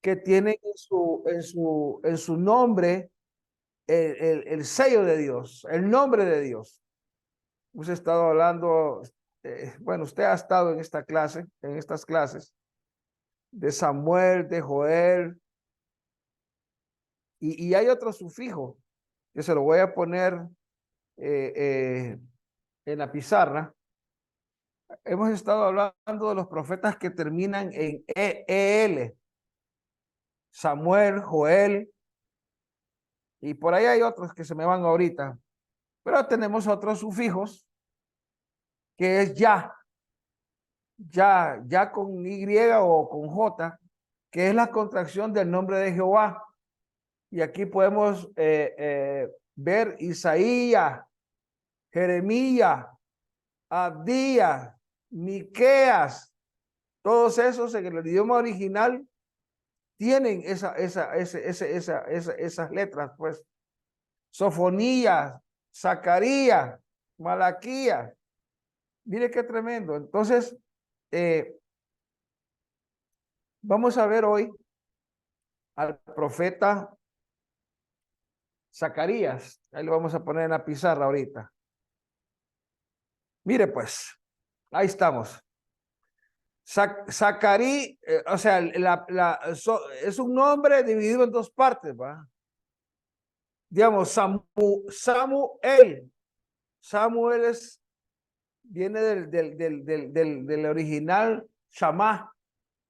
que tienen en su nombre el sello de Dios, el nombre de Dios. Hemos estado hablando, bueno, usted ha estado en esta clase, en estas clases, de Samuel, de Joel, y hay otro sufijo que se lo voy a poner en la pizarra. Hemos estado hablando de los profetas que terminan en EL, Samuel, Joel, y por ahí hay otros que se me van ahorita, pero tenemos otros sufijos que es ya con Y o con J, que es la contracción del nombre de Jehová. Y aquí podemos ver Isaías, Jeremías, Abdías, Miqueas, todos esos en el idioma original tienen esas letras, pues. Sofonías, Zacarías, Malaquías. Mire qué tremendo. Entonces, vamos a ver hoy al profeta Zacarías. Ahí lo vamos a poner en la pizarra ahorita. Mire pues, ahí estamos. Zacarí, o sea, es un nombre dividido en dos partes, ¿va? Digamos, Samuel. Samuel viene del original Shamá,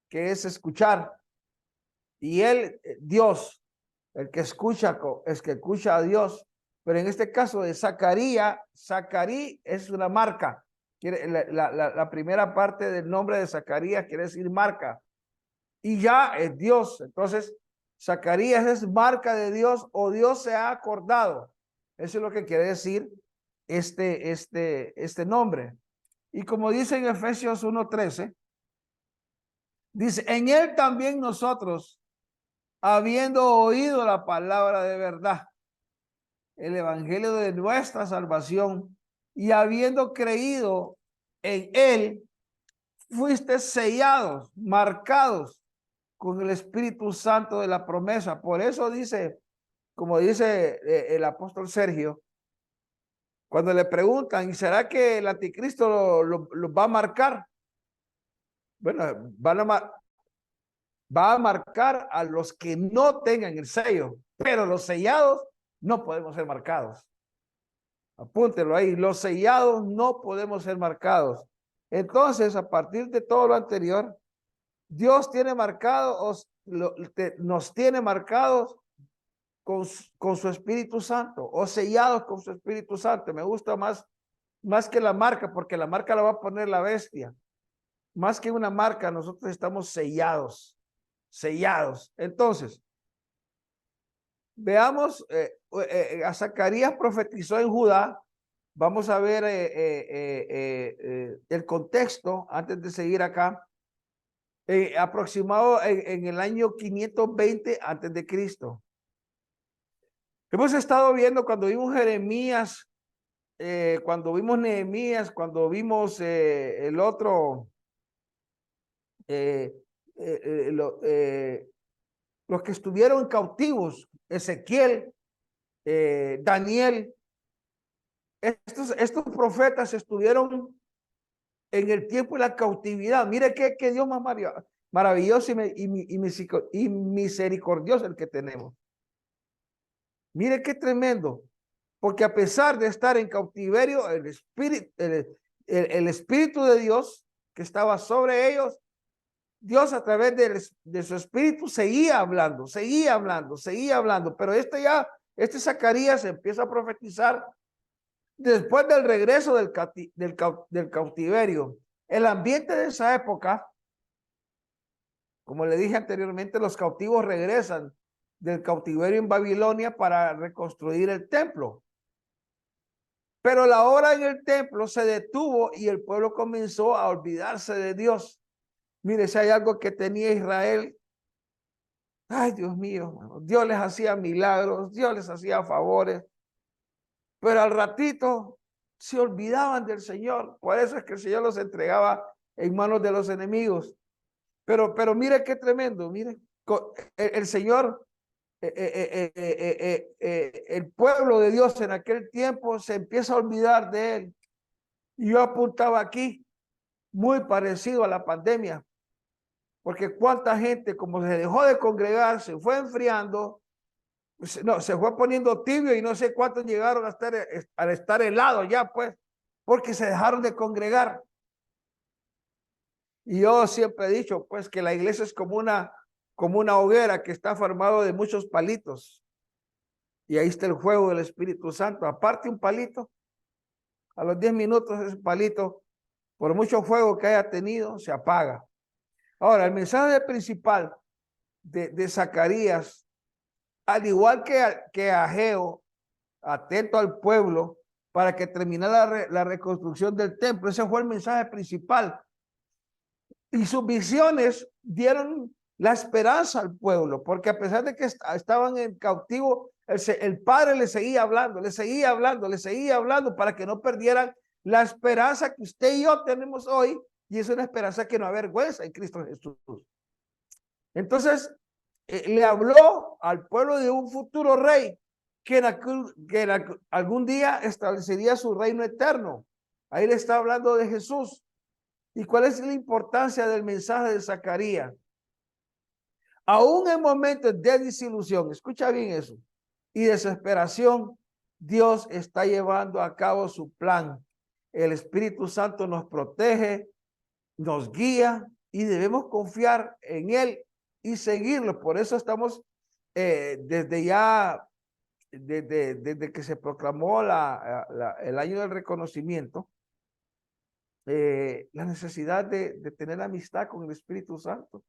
que es escuchar. Y él, Dios, el que escucha, es que escucha a Dios. Pero en este caso de Zacarías, Zacarí es una marca. La primera parte del nombre de Zacarías quiere decir marca. Y ya es Dios. Entonces, Zacarías es marca de Dios o Dios se ha acordado. Eso es lo que quiere decir este nombre. Y como dice en Efesios 1:13, dice, en él también nosotros, habiendo oído la palabra de verdad, el evangelio de nuestra salvación, y habiendo creído en él, fuiste sellados, marcados con el Espíritu Santo de la promesa. Por eso dice, como dice el apóstol Sergio, cuando le preguntan, ¿y será que el anticristo lo va a marcar? Bueno, va a marcar a los que no tengan el sello, pero los sellados no podemos ser marcados. Apúntelo ahí, los sellados no podemos ser marcados. Entonces, a partir de todo lo anterior, Dios tiene marcados, nos tiene marcados con su Espíritu Santo, o sellados con su Espíritu Santo. Me gusta más que la marca, porque la marca la va a poner la bestia. Más que una marca, nosotros estamos sellados. Entonces, veamos, a Zacarías profetizó en Judá. Vamos a ver el contexto antes de seguir acá. Aproximado en el año 520 antes de Cristo. Hemos estado viendo cuando vimos Jeremías, cuando vimos Nehemías, cuando vimos el otro, los que estuvieron cautivos, Ezequiel, Daniel. Estos profetas estuvieron en el tiempo de la cautividad. Mire que Dios más maravilloso y misericordioso el que tenemos. Mire qué tremendo, porque a pesar de estar en cautiverio, el Espíritu de Dios que estaba sobre ellos, Dios a través de su Espíritu seguía hablando, pero este Zacarías empieza a profetizar después del regreso del cautiverio. El ambiente de esa época, como le dije anteriormente, los cautivos regresan del cautiverio en Babilonia para reconstruir el templo. Pero la obra en el templo se detuvo y el pueblo comenzó a olvidarse de Dios. Mire, si hay algo que tenía Israel, ay Dios mío, Dios les hacía milagros, Dios les hacía favores, pero al ratito se olvidaban del Señor. Por eso es que el Señor los entregaba en manos de los enemigos. Pero mire qué tremendo, mire. el Señor, el pueblo de Dios en aquel tiempo se empieza a olvidar de él. Y yo apuntaba aquí, muy parecido a la pandemia, porque cuánta gente, como se dejó de congregar, se fue enfriando, no, se fue poniendo tibio, y no sé cuántos llegaron a estar helados ya, pues, porque se dejaron de congregar. Y yo siempre he dicho, pues, que la iglesia es como una hoguera que está formado de muchos palitos. Y ahí está el juego del Espíritu Santo. Aparte un palito, a los 10 minutos ese palito, por mucho fuego que haya tenido, se apaga. Ahora, el mensaje principal de Zacarías, al igual que Ageo, atento al pueblo para que terminara la reconstrucción del templo, ese fue el mensaje principal. Y sus visiones dieron la esperanza al pueblo, porque a pesar de que estaban en cautivo, el Padre le seguía hablando, le seguía hablando, le seguía hablando para que no perdieran la esperanza que usted y yo tenemos hoy, y es una esperanza que no avergüenza en Cristo Jesús. Entonces, le habló al pueblo de un futuro rey que algún día establecería su reino eterno. Ahí le está hablando de Jesús. ¿Y cuál es la importancia del mensaje de Zacarías? Aún en momentos de desilusión, escucha bien eso, y desesperación, Dios está llevando a cabo su plan. El Espíritu Santo nos protege, nos guía, y debemos confiar en Él y seguirlo. Por eso estamos desde que se proclamó el año del reconocimiento, la necesidad de tener amistad con el Espíritu Santo,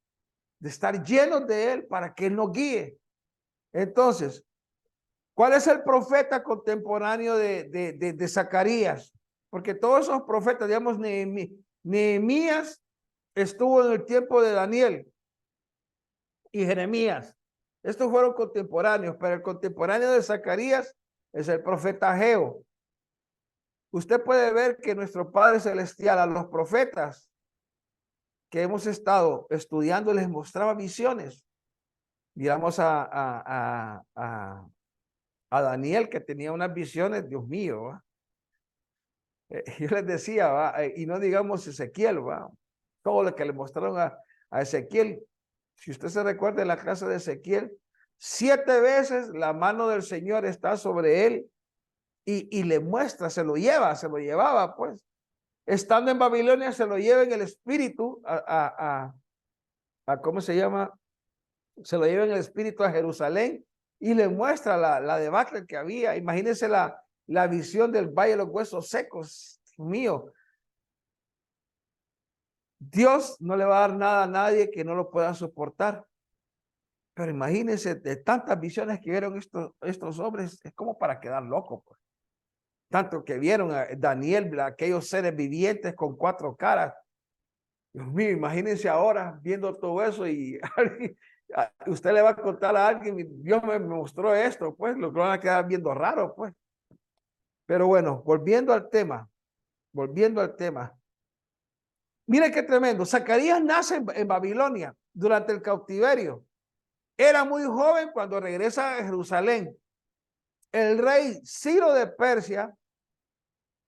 de estar llenos de Él para que Él nos guíe. Entonces, ¿cuál es el profeta contemporáneo de Zacarías? Porque todos esos profetas, digamos, Nehemías estuvo en el tiempo de Daniel y Jeremías. Estos fueron contemporáneos, pero el contemporáneo de Zacarías es el profeta Ageo. Usted puede ver que nuestro Padre Celestial a los profetas que hemos estado estudiando les mostraba visiones. Miramos a Daniel, que tenía unas visiones, Dios mío, ¿va? Yo les decía, ¿va? Y no digamos Ezequiel, ¿va? Todo lo que le mostraron a Ezequiel. Si usted se recuerda de la clase de Ezequiel, 7 veces la mano del Señor está sobre él y le muestra, se lo llevaba, pues. Estando en Babilonia, se lo lleva en el espíritu ¿cómo se llama? Se lo lleva en el espíritu a Jerusalén y le muestra la debacle que había. Imagínense la visión del valle de los huesos secos. Dios mío, Dios no le va a dar nada a nadie que no lo pueda soportar. Pero imagínense de tantas visiones que vieron estos hombres, es como para quedar loco, pues. Tanto que vieron a Daniel, aquellos seres vivientes con 4 caras. Dios mío, imagínense ahora viendo todo eso y usted le va a contar a alguien, Dios me mostró esto, pues lo van a quedar viendo raro, pues. Pero bueno, volviendo al tema. Mire qué tremendo. Zacarías nace en Babilonia durante el cautiverio. Era muy joven cuando regresa a Jerusalén. El rey Ciro de Persia,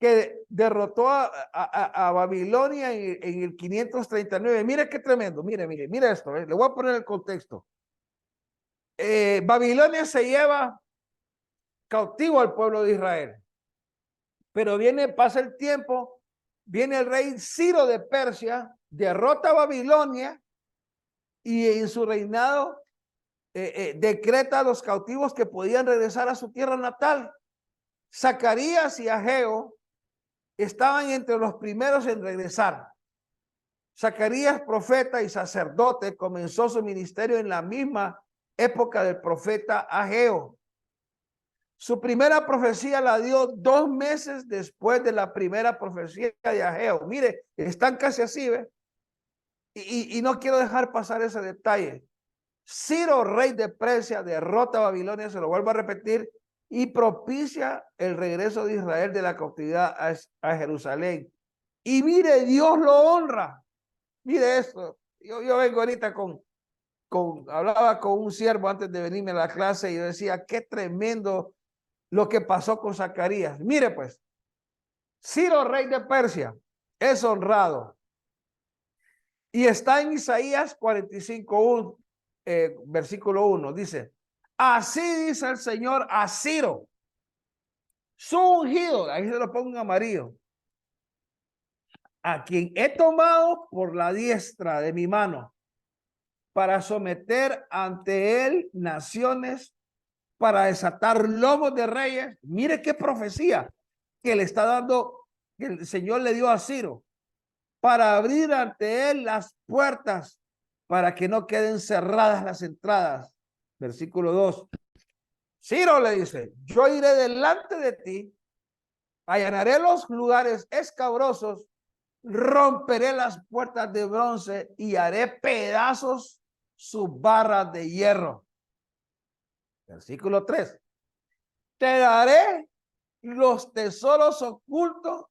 que derrotó a Babilonia en el 539. Mire qué tremendo. Mire esto. Le voy a poner el contexto. Babilonia se lleva cautivo al pueblo de Israel. Pero pasa el tiempo, viene el rey Ciro de Persia, derrota a Babilonia y en su reinado decreta a los cautivos que podían regresar a su tierra natal. Zacarías y Ageo estaban entre los primeros en regresar. Zacarías, profeta y sacerdote, comenzó su ministerio en la misma época del profeta Ageo. Su primera profecía la dio 2 meses después de la primera profecía de Ageo. Mire, están casi así, ¿ve? Y no quiero dejar pasar ese detalle. Ciro, rey de Persia, derrota a Babilonia, se lo vuelvo a repetir, y propicia el regreso de Israel de la cautividad a Jerusalén. Y mire, Dios lo honra. Mire esto. Yo vengo ahorita con hablaba con un siervo antes de venirme a la clase y yo decía, qué tremendo lo que pasó con Zacarías. Mire pues, Ciro, rey de Persia, es honrado. Y está en Isaías 45, versículo 1. Dice, así dice el Señor a Ciro, su ungido, ahí se lo pongo en amarillo, a quien he tomado por la diestra de mi mano para someter ante él naciones, para desatar lomos de reyes. Mire qué profecía que le está dando, que el Señor le dio a Ciro, para abrir ante él las puertas, para que no queden cerradas las entradas. Versículo 2. Ciro le dice, yo iré delante de ti, allanaré los lugares escabrosos, romperé las puertas de bronce y haré pedazos sus barras de hierro. Versículo 3. Te daré los tesoros ocultos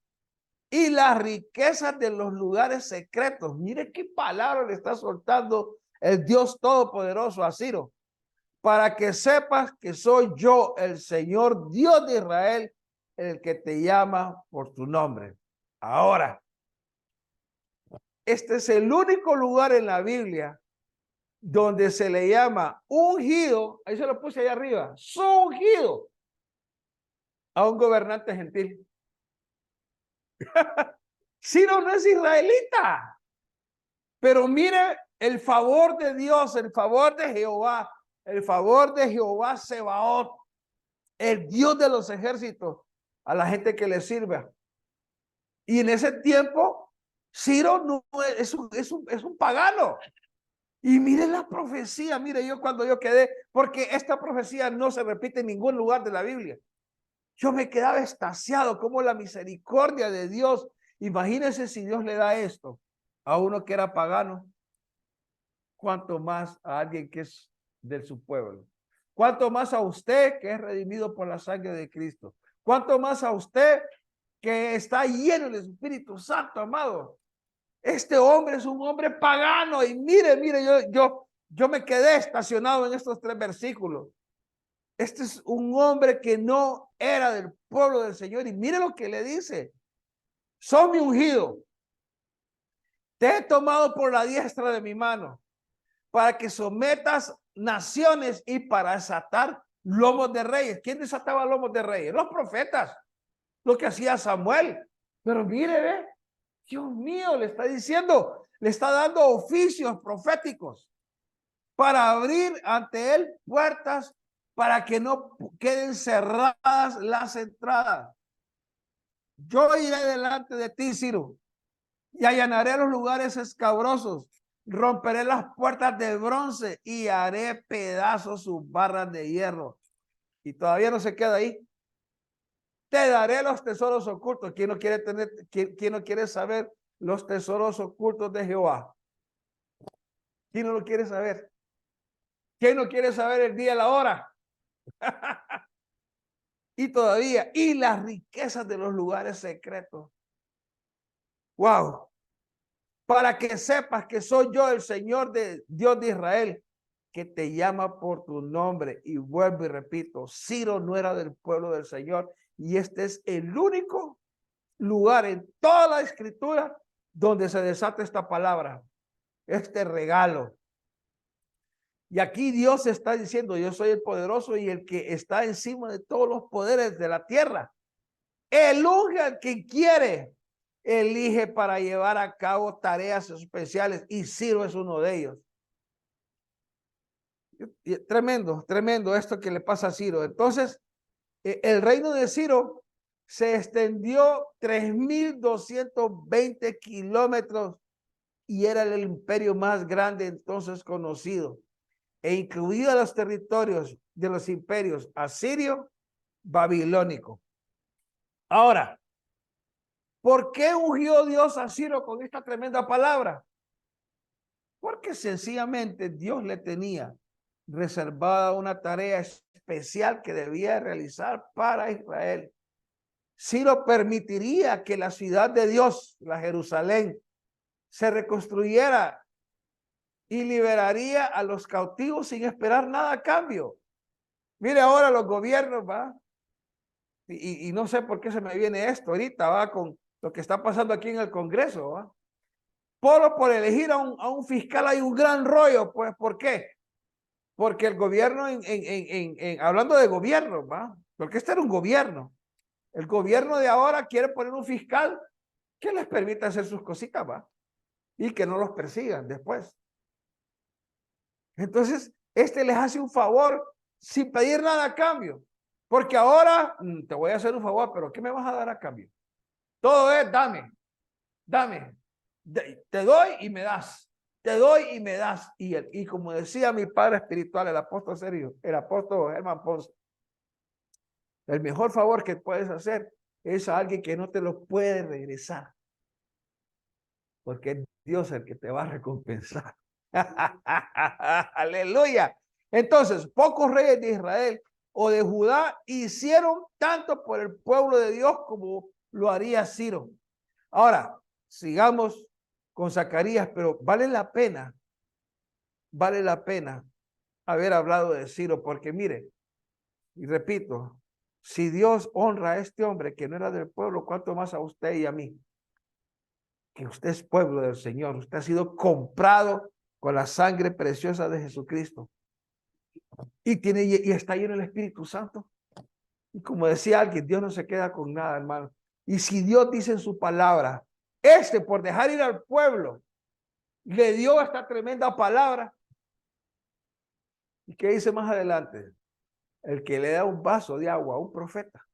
y las riquezas de los lugares secretos. Mire qué palabra le está soltando el Dios Todopoderoso a Ciro. Para que sepas que soy yo, el Señor Dios de Israel, el que te llama por tu nombre. Ahora, este es el único lugar en la Biblia donde se le llama ungido, ahí se lo puse ahí arriba, su ungido, a un gobernante gentil. Ciro no es israelita, pero mire el favor de Dios, el favor de Jehová, el favor de Jehová Sebaot, el Dios de los ejércitos, a la gente que le sirve. Y en ese tiempo, Ciro no es un pagano. Y mire la profecía, mire yo cuando yo quedé, porque esta profecía no se repite en ningún lugar de la Biblia. Yo me quedaba extasiado como la misericordia de Dios. Imagínense si Dios le da esto a uno que era pagano, cuanto más a alguien que es de su pueblo. Cuanto más a usted que es redimido por la sangre de Cristo. Cuanto más a usted que está lleno del Espíritu Santo, amado. Este hombre es un hombre pagano y mire, yo me quedé estacionado en estos 3 versículos. Este es un hombre que no era del pueblo del Señor y mire lo que le dice. Soy mi ungido. Te he tomado por la diestra de mi mano para que sometas naciones y para desatar lomos de reyes. ¿Quién desataba lomos de reyes? Los profetas, lo que hacía Samuel. Pero mire, ve, Dios mío, le está diciendo, le está dando oficios proféticos para abrir ante él puertas para que no queden cerradas las entradas. Yo iré delante de ti, Ciro, y allanaré los lugares escabrosos, romperé las puertas de bronce y haré pedazos sus barras de hierro. Y todavía no se queda ahí. Te daré los tesoros ocultos. ¿Quién no quiere tener, quién no quiere saber los tesoros ocultos de Jehová? ¿Quién no lo quiere saber? ¿Quién no quiere saber el día y la hora? Y todavía, y las riquezas de los lugares secretos. Wow. Para que sepas que soy yo el Señor de Dios de Israel, que te llama por tu nombre. Y vuelvo y repito, Ciro no era del pueblo del Señor. Y este es el único lugar en toda la escritura donde se desata esta palabra, este regalo. Y aquí Dios está diciendo, yo soy el poderoso y el que está encima de todos los poderes de la tierra. Elige al que quiere, elige para llevar a cabo tareas especiales y Ciro es uno de ellos. Tremendo, tremendo esto que le pasa a Ciro. Entonces, el reino de Ciro se extendió 3.220 kilómetros y era el imperio más grande entonces conocido, e incluido los territorios de los imperios asirio, babilónico. Ahora, ¿por qué ungió Dios a Ciro con esta tremenda palabra? Porque sencillamente Dios le tenía reservada una tarea especial que debía realizar para Israel. Ciro permitiría que la ciudad de Dios, la Jerusalén, se reconstruyera y liberaría a los cautivos sin esperar nada a cambio. Mire ahora los gobiernos, ¿va? Y no sé por qué se me viene esto ahorita, ¿va? Con lo que está pasando aquí en el Congreso, ¿va? Por elegir a un fiscal hay un gran rollo, pues, ¿por qué? Porque el gobierno, hablando de gobierno, ¿va? Porque este era un gobierno. El gobierno de ahora quiere poner un fiscal que les permita hacer sus cositas, ¿va? Y que no los persigan después. Entonces, este les hace un favor sin pedir nada a cambio. Porque ahora te voy a hacer un favor, pero ¿qué me vas a dar a cambio? Todo es dame, dame. Te doy y me das. Te doy y me das. Y como decía mi padre espiritual, el apóstol Sergio, el apóstol Germán Ponce, el mejor favor que puedes hacer es a alguien que no te lo puede regresar. Porque es Dios el que te va a recompensar. Aleluya. Entonces, pocos reyes de Israel o de Judá hicieron tanto por el pueblo de Dios como lo haría Ciro. Ahora, sigamos con Zacarías, pero vale la pena haber hablado de Ciro, porque mire, y repito, si Dios honra a este hombre que no era del pueblo, ¿cuánto más a usted y a mí? Que usted es pueblo del Señor, usted ha sido comprado con la sangre preciosa de Jesucristo. Y está lleno el Espíritu Santo. Y como decía alguien, Dios no se queda con nada, hermano. Y si Dios dice en su palabra, por dejar ir al pueblo, le dio esta tremenda palabra. ¿Y qué dice más adelante? El que le da un vaso de agua a un profeta,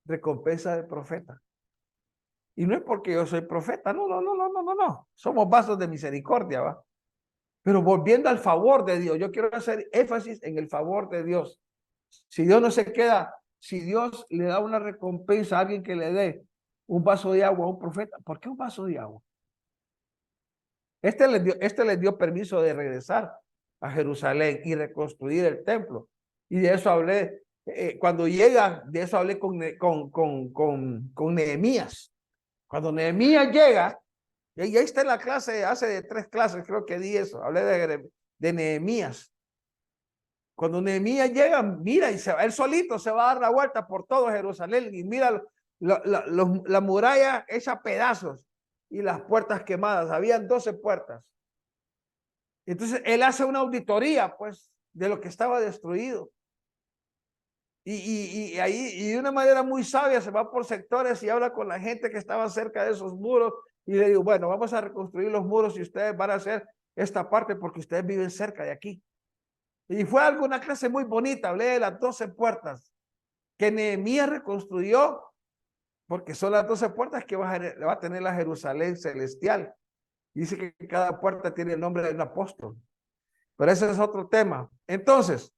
recompensa del profeta. Y no es porque yo soy profeta, no. Somos vasos de misericordia, ¿va? Pero volviendo al favor de Dios, yo quiero hacer énfasis en el favor de Dios. Si Dios no se queda, si Dios le da una recompensa a alguien que le dé un vaso de agua a un profeta, ¿por qué un vaso de agua? Este les dio permiso de regresar a Jerusalén y reconstruir el templo. Y de eso hablé, cuando llega, de eso hablé con Nehemías. Cuando Nehemías llega, y ahí está en la clase, hace 3 clases creo que di eso, hablé de Nehemías. Cuando Nehemías llega, mira, y él solito se va a dar la vuelta por todo Jerusalén y mira la muralla hecha pedazos y las puertas quemadas. Habían 12 puertas. Entonces él hace una auditoría, pues, de lo que estaba destruido. Y ahí, y de una manera muy sabia, se va por sectores y habla con la gente que estaba cerca de esos muros y le digo, bueno, vamos a reconstruir los muros y ustedes van a hacer esta parte porque ustedes viven cerca de aquí. Y fue algo, una clase muy bonita, hablé de las 12 puertas que Nehemías reconstruyó, porque son las 12 puertas que va a tener la Jerusalén celestial. Dice que cada puerta tiene el nombre de un apóstol. Pero ese es otro tema. Entonces,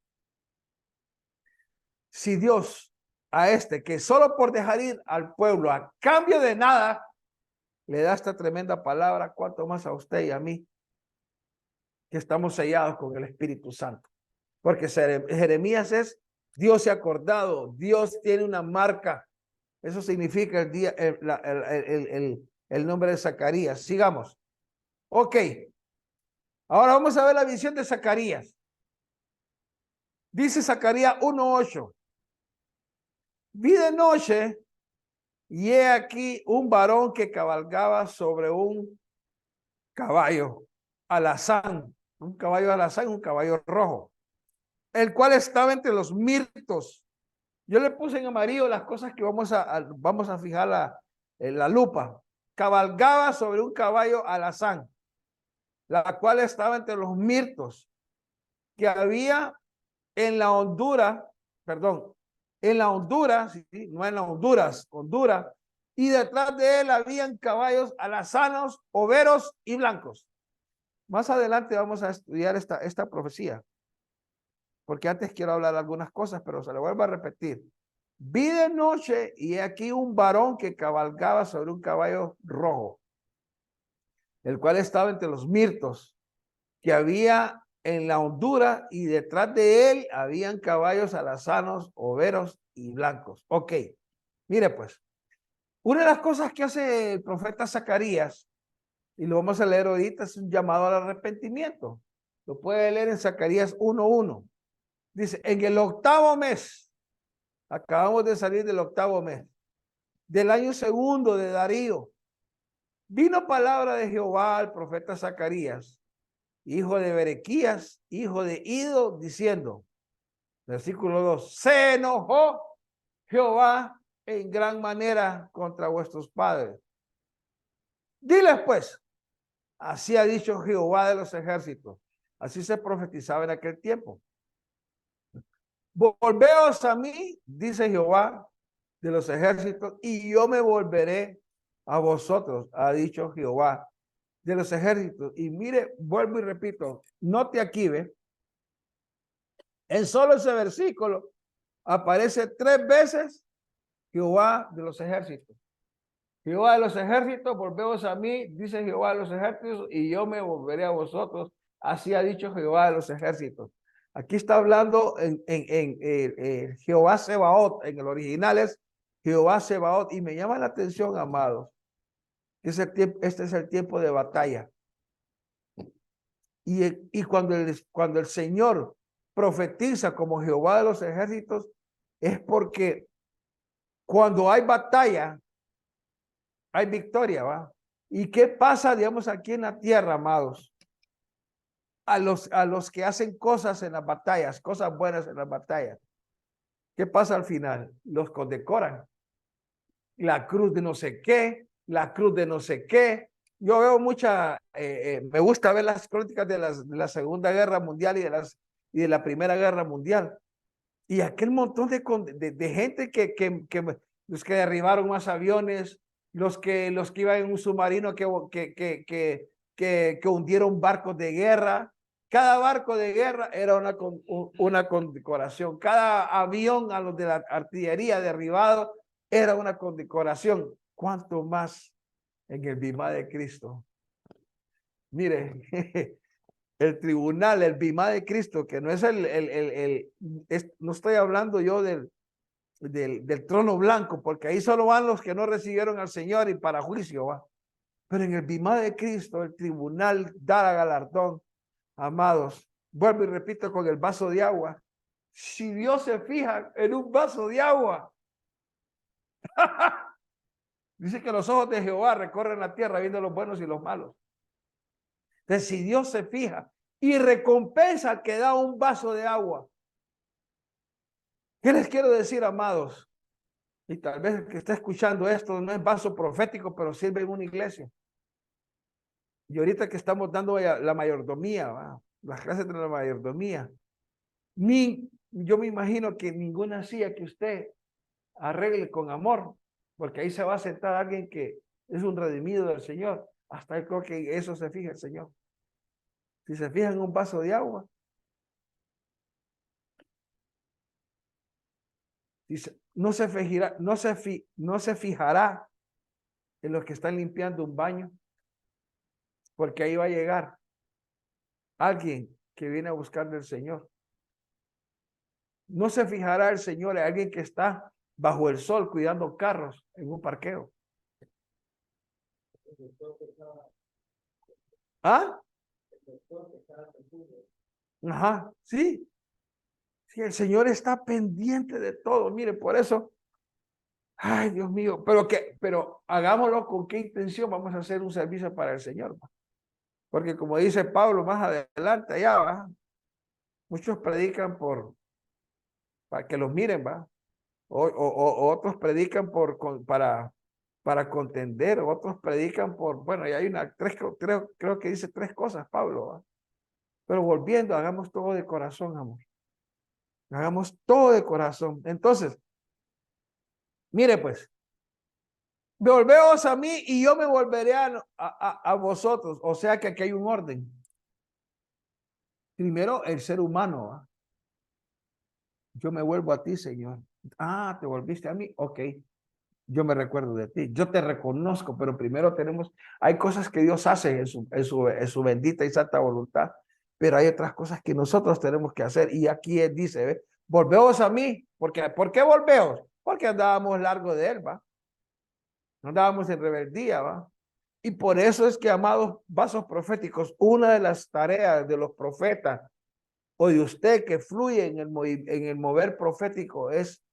si Dios a que solo por dejar ir al pueblo a cambio de nada, le da esta tremenda palabra, cuánto más a usted y a mí, que estamos sellados con el Espíritu Santo. Porque Jeremías es, Dios se ha acordado, Dios tiene una marca. Eso significa el nombre de Zacarías. Sigamos. Ok. Ahora vamos a ver la visión de Zacarías. Dice Zacarías 1:8. Vi de noche y he aquí un varón que cabalgaba sobre un caballo alazán. Un caballo alazán, un caballo rojo. El cual estaba entre los mirtos. Yo le puse en amarillo las cosas que vamos a fijar en la lupa. Cabalgaba sobre un caballo alazán, la cual estaba entre los mirtos que había en la Honduras, perdón, en la Honduras, ¿sí? No en la Honduras, Honduras, y detrás de él habían caballos alazanos, overos y blancos. Más adelante vamos a estudiar esta profecía, porque antes quiero hablar algunas cosas, pero se lo vuelvo a repetir. Vi de noche y aquí un varón que cabalgaba sobre un caballo rojo, el cual estaba entre los mirtos que había en la Honduras y detrás de él habían caballos alazanos, overos y blancos. Ok, mire pues, una de las cosas que hace el profeta Zacarías Y lo vamos a leer ahorita, es un llamado al arrepentimiento. Lo puede leer en Zacarías 1:1. Dice, en el 8º mes, acabamos de salir del 8º mes, del año segundo de Darío, vino palabra de Jehová al profeta Zacarías, hijo de Berequías, hijo de Ido, diciendo, versículo 2, se enojó Jehová en gran manera contra vuestros padres. Diles pues, así ha dicho Jehová de los ejércitos. Así se profetizaba en aquel tiempo. Volveos a mí, dice Jehová de los ejércitos, y yo me volveré a vosotros, ha dicho Jehová de los ejércitos. Y mire, vuelvo y repito, note aquí, ve, en solo ese versículo aparece 3 veces Jehová de los ejércitos. Jehová de los ejércitos, volveos a mí, dice Jehová de los ejércitos, y yo me volveré a vosotros. Así ha dicho Jehová de los ejércitos. Aquí está hablando en Jehová Sebaot, en el original es Jehová Sebaot, y me llama la atención, amados, que este es el tiempo de batalla. Y cuando el Señor profetiza como Jehová de los ejércitos, es porque cuando hay batalla, hay victoria, ¿va? ¿Y qué pasa, digamos, aquí en la tierra, amados? A los que hacen cosas en las batallas, cosas buenas en las batallas. ¿Qué pasa al final? Los condecoran. La cruz de no sé qué, la cruz de no sé qué. Yo veo me gusta ver las crónicas de la Segunda Guerra Mundial y de la Primera Guerra Mundial. Y aquel montón de gente los que derribaron más aviones, los que iban en un submarino que hundieron barcos de guerra. Cada barco de guerra era una condecoración. Cada avión a los de la artillería derribado era una condecoración. ¿Cuánto más en el bimá de Cristo? Mire, el tribunal, el bimá de Cristo, que no es no estoy hablando yo del trono blanco, porque ahí solo van los que no recibieron al Señor y para juicio va. Pero en el bimá de Cristo, el tribunal dará galardón, amados. Vuelvo y repito con el vaso de agua. Si Dios se fija en un vaso de agua, dice que los ojos de Jehová recorren la tierra viendo los buenos y los malos. Entonces, si Dios se fija y recompensa al que da un vaso de agua, ¿qué les quiero decir, amados? Y tal vez el que está escuchando esto no es vaso profético, pero sirve en una iglesia. Y ahorita que estamos dando la mayordomía, ¿va? Las clases de la mayordomía, yo me imagino que ninguna silla que usted arregle con amor, porque ahí se va a sentar alguien que es un redimido del Señor. Hasta ahí creo que eso se fija el Señor. Si se fija en un vaso de agua, dice, no se fijará en los que están limpiando un baño, porque ahí va a llegar alguien que viene a buscar del Señor. No se fijará el Señor en alguien que está bajo el sol cuidando carros en un parqueo. ¿Ah? Ajá, sí. Sí, el Señor está pendiente de todo. Mire, por eso, ay, Dios mío, pero hagámoslo con qué intención vamos a hacer un servicio para el Señor. Porque como dice Pablo más adelante, allá va, muchos predican para que los miren, va. O otros predican para contender, otros predican bueno, y hay creo que dice 3 cosas, Pablo, ¿va? Pero volviendo, hagamos todo de corazón, amor. Hagamos todo de corazón. Entonces, mire pues, volveos a mí y yo me volveré a vosotros. O sea que aquí hay un orden. Primero, el ser humano, ¿va? Yo me vuelvo a ti, Señor. Ah, ¿te volviste a mí? Ok. Yo me recuerdo de ti, yo te reconozco, pero primero hay cosas que Dios hace en su bendita y santa voluntad, pero hay otras cosas que nosotros tenemos que hacer. Y aquí él dice, ¿ve? Volveos a mí. ¿Por qué volveos? Porque andábamos largo de él, ¿va? Andábamos en rebeldía, ¿va? Y por eso es que, amados vasos proféticos, una de las tareas de los profetas o de usted que fluye en el mover profético es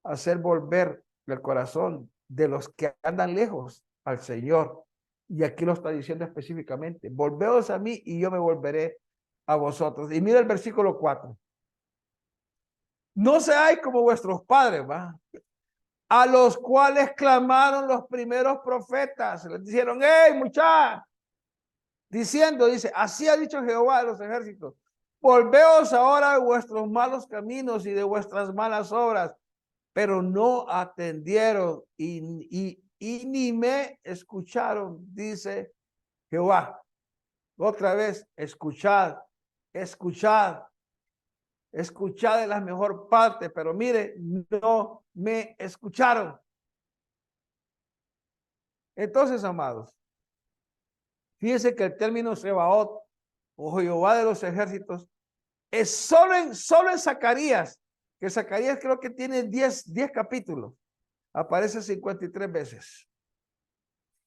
hacer volver el corazón de los que andan lejos al Señor. Y aquí lo está diciendo específicamente: volveos a mí y yo me volveré a vosotros. Y mira el versículo 4. No seáis como vuestros padres, ¿va? A los cuales clamaron los primeros profetas. Les dijeron: hey, muchachos, diciendo, dice, así ha dicho Jehová de los ejércitos: volveos ahora de vuestros malos caminos y de vuestras malas obras. Pero no atendieron y ni me escucharon, dice Jehová. Otra vez, escuchad, escuchad, escuchad de la mejor parte, pero mire, no me escucharon. Entonces, amados, fíjense que el término Sebaot o Jehová de los ejércitos es solo en Zacarías, que Zacarías creo que tiene 10 capítulos, aparece 53 veces.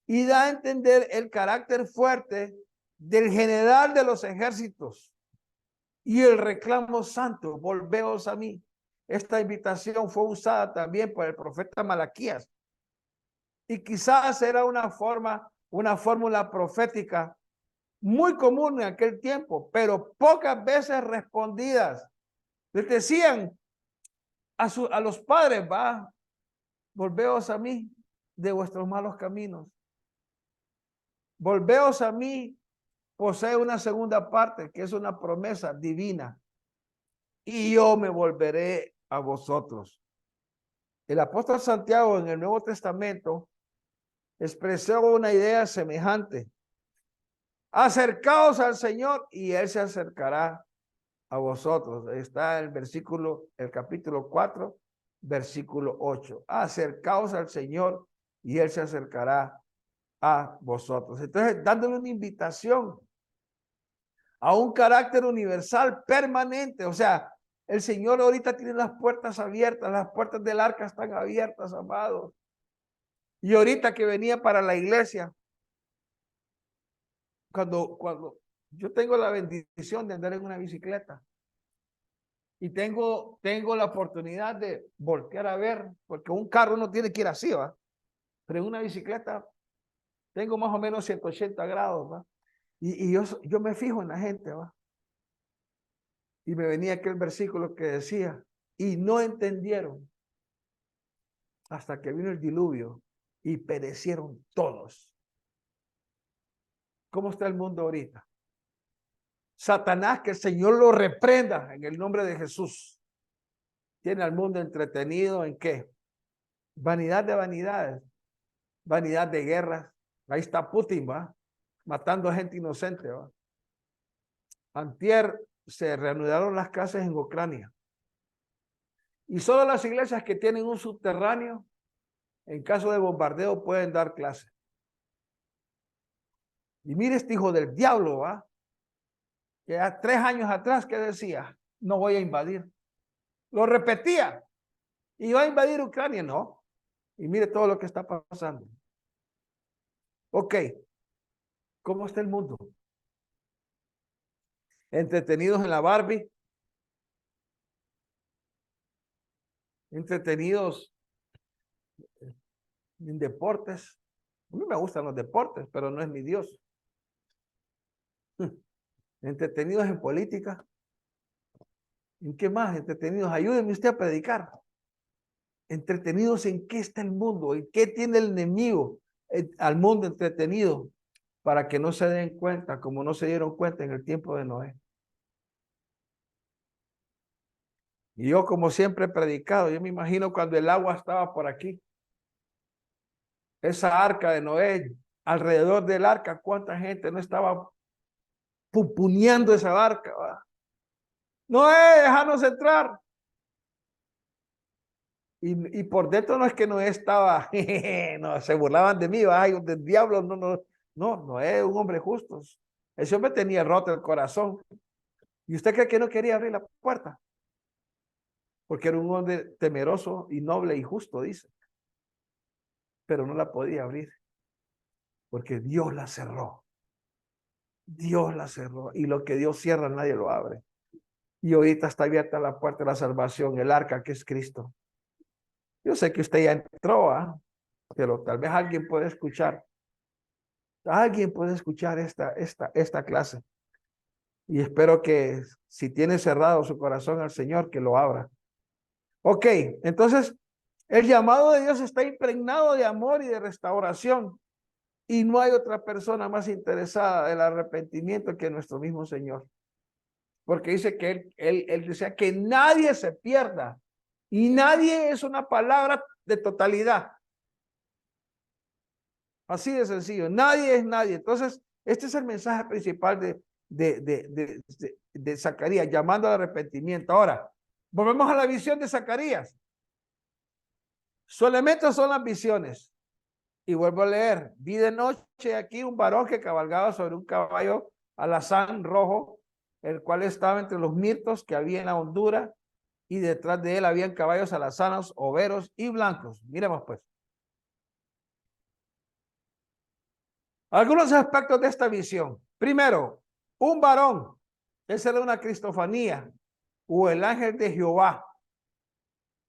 Y da a entender el carácter fuerte del general de los ejércitos y el reclamo santo: volveos a mí. Esta invitación fue usada también por el profeta Malaquías. Y quizás era una fórmula profética muy común en aquel tiempo, pero pocas veces respondidas. Les decían a los padres: va, volveos a mí de vuestros malos caminos. Volveos a mí posee una segunda parte que es una promesa divina: y yo me volveré a vosotros. El apóstol Santiago en el Nuevo Testamento expresó una idea semejante: acercaos al Señor y Él se acercará a vosotros. Está el capítulo 4, versículo 8. Acercaos al Señor y Él se acercará a vosotros. Entonces, dándole una invitación a un carácter universal permanente. O sea, el Señor ahorita tiene las puertas abiertas, las puertas del arca están abiertas, amados. Y ahorita que venía para la iglesia, cuando yo tengo la bendición de andar en una bicicleta y tengo la oportunidad de voltear a ver, porque un carro no tiene que ir así, ¿va? Pero en una bicicleta tengo más o menos 180 grados, ¿va? Y yo me fijo en la gente, ¿va? Y me venía aquel versículo que decía: y no entendieron hasta que vino el diluvio y perecieron todos. ¿Cómo está el mundo ahorita? Satanás, que el Señor lo reprenda en el nombre de Jesús, tiene al mundo entretenido ¿en qué? Vanidad de vanidades, vanidad de guerras. Ahí está Putin, ¿va? Matando a gente inocente, ¿va? Antier se reanudaron las clases en Ucrania. Y solo las iglesias que tienen un subterráneo, en caso de bombardeo, pueden dar clases. Y mire este hijo del diablo, ¿va? Que a 3 años atrás, ¿qué decía? No voy a invadir. Lo repetía. ¿Y va a invadir Ucrania? No. Y mire todo lo que está pasando. Ok. ¿Cómo está el mundo? Entretenidos en la Barbie. Entretenidos en deportes. A mí me gustan los deportes, pero no es mi Dios. Entretenidos en política. ¿En qué más? Entretenidos. Ayúdenme usted a predicar. Entretenidos en qué está el mundo, en qué tiene el enemigo al mundo entretenido, para que no se den cuenta, como no se dieron cuenta en el tiempo de Noé. Y yo, como siempre he predicado, yo me imagino cuando el agua estaba por aquí, esa arca de Noé, alrededor del arca, cuánta gente no estaba pupuneando esa barca, ¿va? Noé, déjanos entrar. Y por dentro no es que Noé estaba, no, se burlaban de mí, ay, del diablo, no es un hombre justo. Ese hombre tenía roto el corazón. ¿Y usted cree que no quería abrir la puerta? Porque era un hombre temeroso y noble y justo, dice. Pero no la podía abrir. porque Dios la cerró. Dios la cerró. Y lo que Dios cierra, nadie lo abre. Y ahorita está abierta la puerta de la salvación, el arca que es Cristo. Yo sé que usted ya entró, pero tal vez alguien puede escuchar. Alguien puede escuchar esta clase. Y espero que si tiene cerrado su corazón al Señor, que lo abra. Ok, entonces el llamado de Dios está impregnado de amor y de restauración. Y no hay otra persona más interesada del arrepentimiento que nuestro mismo Señor. Porque dice que él desea que nadie se pierda. Y nadie es una palabra de totalidad. Así de sencillo. Nadie es nadie. Entonces, este es el mensaje principal de Zacarías, llamando al arrepentimiento. Ahora, volvemos a la visión de Zacarías. Su elemento son las visiones. Y vuelvo a leer. Vi de noche aquí un varón que cabalgaba sobre un caballo alazán rojo, el cual estaba entre los mirtos que había en la hondura, y detrás de él habían caballos alazanos, overos y blancos. Miremos pues. Algunos aspectos de esta visión. Primero, un varón. Esa era una cristofanía o el ángel de Jehová.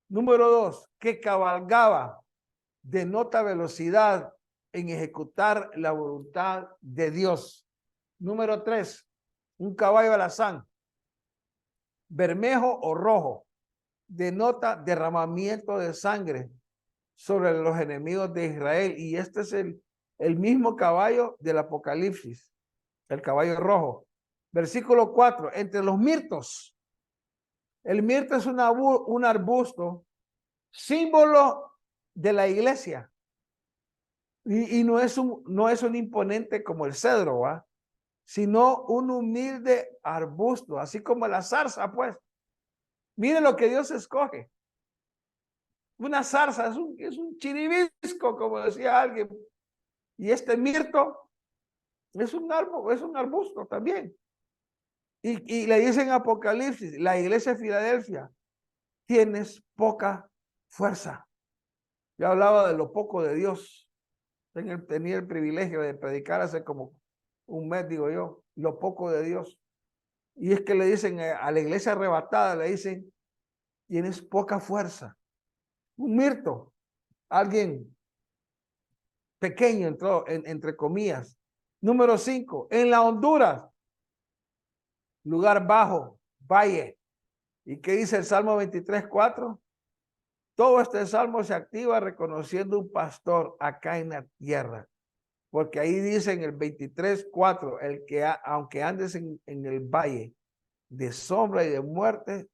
Número dos, que cabalgaba, denota velocidad en ejecutar la voluntad de Dios. Número tres, un caballo alazán, bermejo o rojo, denota derramamiento de sangre sobre los enemigos de Israel. Y este es el mismo caballo del Apocalipsis, el caballo rojo. Versículo 4, entre los mirtos. El mirto es un arbusto, símbolo de la iglesia. Y no es un imponente como el cedro, ¿va? Sino un humilde arbusto, así como la zarza, pues. Miren lo que Dios escoge. Una zarza es un chiribisco, como decía alguien. Y este mirto es un árbol, es un arbusto también. Y le dicen Apocalipsis, la iglesia de Filadelfia, tienes poca fuerza. Yo hablaba de lo poco de Dios. Tenía el privilegio de predicar hace como un mes, digo yo, lo poco de Dios. Y es que le dicen a la iglesia arrebatada, le dicen, tienes poca fuerza. Un mirto, alguien pequeño, entre comillas. Número 5, en la Honduras, lugar bajo, valle. ¿Y qué dice el Salmo 23:4? Todo este salmo se activa reconociendo un pastor acá en la tierra. Porque ahí dice en el 23:4, el que aunque andes en el valle de sombra y de muerte,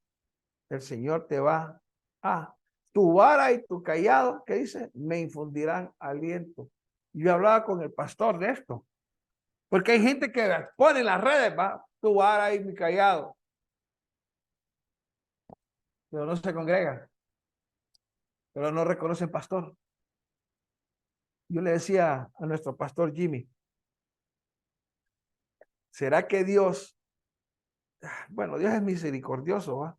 el Señor te va a tu vara y tu callado, ¿qué dice? Me infundirán aliento. Yo hablaba con el pastor de esto, porque hay gente que pone en las redes, va, tu vara y mi callado, pero no se congrega, pero no reconocen pastor. Yo le decía a nuestro pastor Jimmy, ¿será que Dios, bueno, Dios es misericordioso, ¿va?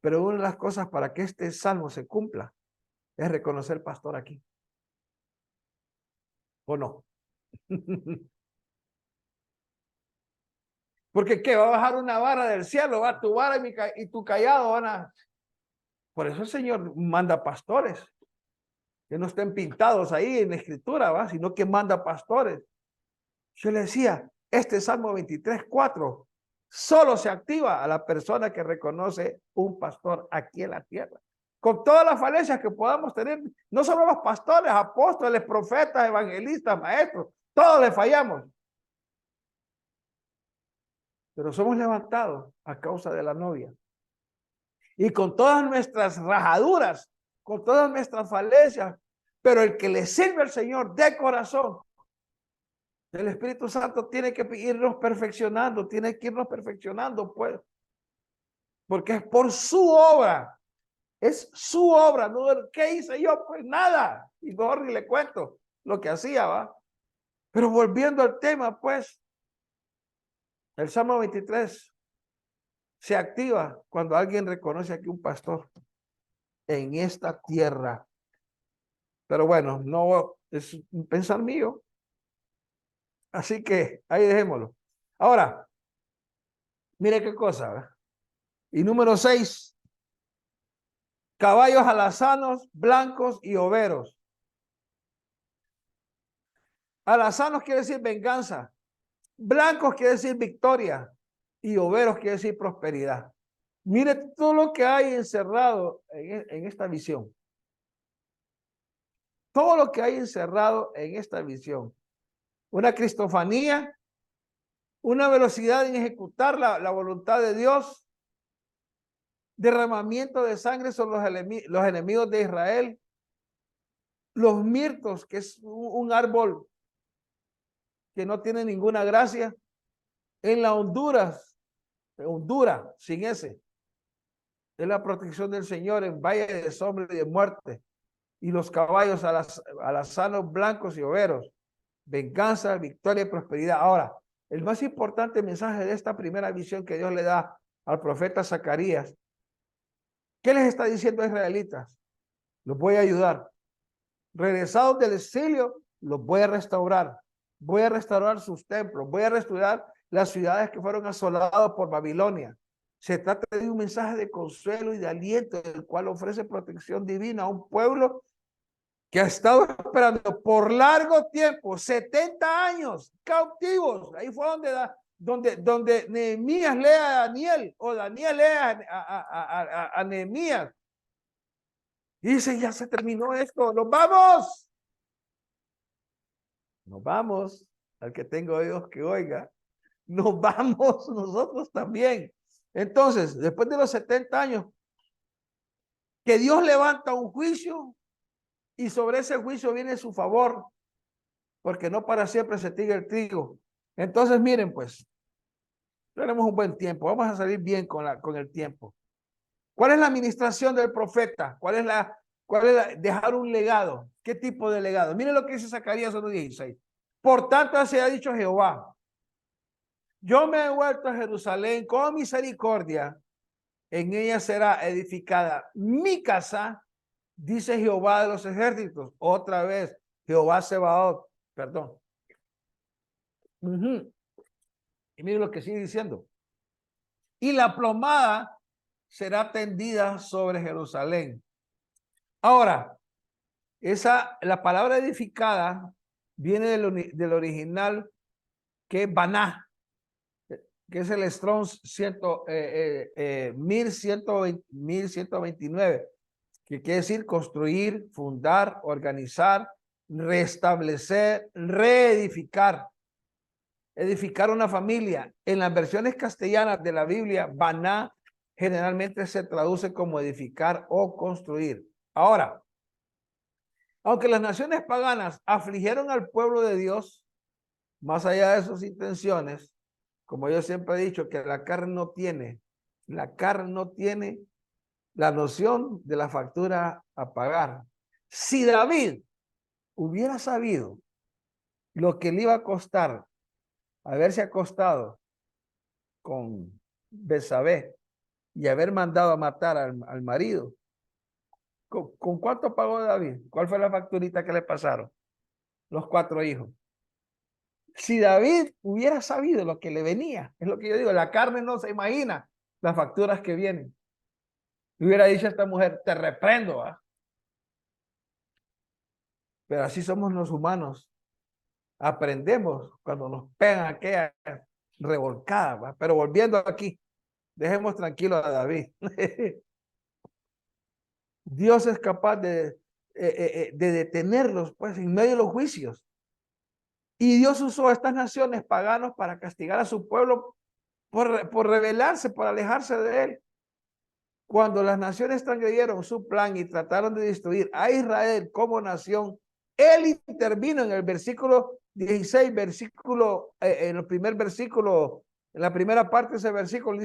Pero una de las cosas para que este salmo se cumpla es reconocer pastor aquí? ¿O no? Porque ¿qué? Va a bajar una vara del cielo, va tu vara y tu callado van a... Por eso el Señor manda pastores, que no estén pintados ahí en la escritura, ¿va? Sino que manda pastores. Yo le decía, este Salmo 23:4 solo se activa a la persona que reconoce un pastor aquí en la tierra. Con todas las falencias que podamos tener, no solo los pastores, apóstoles, profetas, evangelistas, maestros, todos le fallamos. Pero somos levantados a causa de la novia. Y con todas nuestras rajaduras, con todas nuestras falencias, pero el que le sirve al Señor de corazón, el Espíritu Santo tiene que irnos perfeccionando, pues, porque es por su obra, es su obra, ¿no? ¿Qué hice yo? Pues nada, y mejor ni le cuento lo que hacía, ¿va? Pero volviendo al tema, pues, el Salmo 23 se activa cuando alguien reconoce aquí un pastor en esta tierra. Pero bueno, no es un pensar mío. Así que ahí dejémoslo. Ahora, mire qué cosa, ¿verdad? Y número 6, caballos alazanos, blancos y overos. Alazanos quiere decir venganza, blancos quiere decir victoria y overos quiere decir prosperidad. Mire todo lo que hay encerrado en esta visión. Todo lo que hay encerrado en esta visión. Una cristofanía, una velocidad en ejecutar la voluntad de Dios, derramamiento de sangre sobre los enemigos de Israel, los mirtos, que es un árbol que no tiene ninguna gracia, en la Honduras, sin ese, es la protección del Señor en valle de sombra y de muerte, y los caballos alazanos, blancos y overos, venganza, victoria y prosperidad. Ahora, el más importante mensaje de esta primera visión que Dios le da al profeta Zacarías, ¿qué les está diciendo a israelitas? Los voy a ayudar. Regresados del exilio, los voy a restaurar. Voy a restaurar sus templos. Voy a restaurar las ciudades que fueron asoladas por Babilonia. Se trata de un mensaje de consuelo y de aliento, el cual ofrece protección divina a un pueblo que ha estado esperando por largo tiempo, 70 años cautivos. Ahí fue donde Nehemías lee a Daniel, o Daniel lee a Nehemías. Y dice, ya se terminó esto, nos vamos. Nos vamos. Al que tenga oídos que oiga. Nos vamos nosotros también. Entonces, después de los 70 años, que Dios levanta un juicio y sobre ese juicio viene su favor, porque no para siempre se tiga el trigo. Entonces, miren pues, tenemos un buen tiempo, vamos a salir bien con el tiempo. ¿Cuál es la administración del profeta? ¿Cuál es dejar un legado? ¿Qué tipo de legado? Miren lo que dice Zacarías 1:16. Por tanto, así ha dicho Jehová, yo me he vuelto a Jerusalén con misericordia, en ella será edificada mi casa, dice Jehová de los ejércitos. Otra vez, Jehová Sebaot, perdón. Y miren lo que sigue diciendo. Y la plomada será tendida sobre Jerusalén. Ahora, la palabra edificada viene del original, que es baná, que es el Strong's 1129, que quiere decir construir, fundar, organizar, restablecer, reedificar, edificar una familia. En las versiones castellanas de la Biblia, baná generalmente se traduce como edificar o construir. Ahora, aunque las naciones paganas afligieron al pueblo de Dios, más allá de sus intenciones, como yo siempre he dicho, que la carne no tiene la noción de la factura a pagar. Si David hubiera sabido lo que le iba a costar haberse acostado con Betsabé y haber mandado a matar al marido, ¿con cuánto pagó David? ¿Cuál fue la facturita que le pasaron? Los 4 hijos. Si David hubiera sabido lo que le venía, es lo que yo digo, la carne no se imagina las facturas que vienen. Le hubiera dicho a esta mujer, te reprendo, ¿eh? Pero así somos los humanos. Aprendemos cuando nos pegan aquella revolcada, ¿va? Pero volviendo aquí, dejemos tranquilo a David. Dios es capaz de detenerlos, pues, en medio de los juicios. Y Dios usó a estas naciones paganos para castigar a su pueblo por rebelarse, por alejarse de él. Cuando las naciones transgredieron su plan y trataron de destruir a Israel como nación, él intervino en el versículo 16, en el primer versículo, en la primera parte de ese versículo,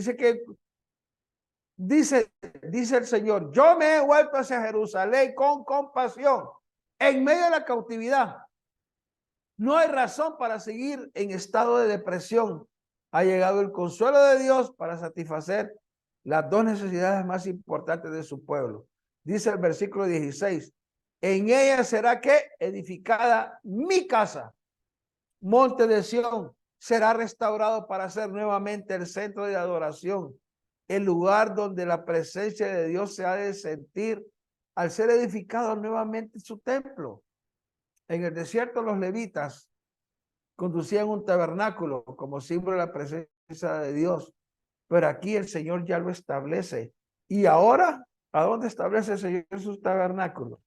dice el Señor, yo me he vuelto hacia Jerusalén con compasión en medio de la cautividad. No hay razón para seguir en estado de depresión. Ha llegado el consuelo de Dios para satisfacer las 2 necesidades más importantes de su pueblo. Dice el versículo 16, en ella será que edificada mi casa. monte de Sión será restaurado para ser nuevamente el centro de adoración, el lugar donde la presencia de Dios se ha de sentir al ser edificado nuevamente su templo. En el desierto los levitas conducían un tabernáculo como símbolo de la presencia de Dios, pero aquí el Señor ya lo establece. Y ahora, ¿a dónde establece el Señor sus tabernáculos?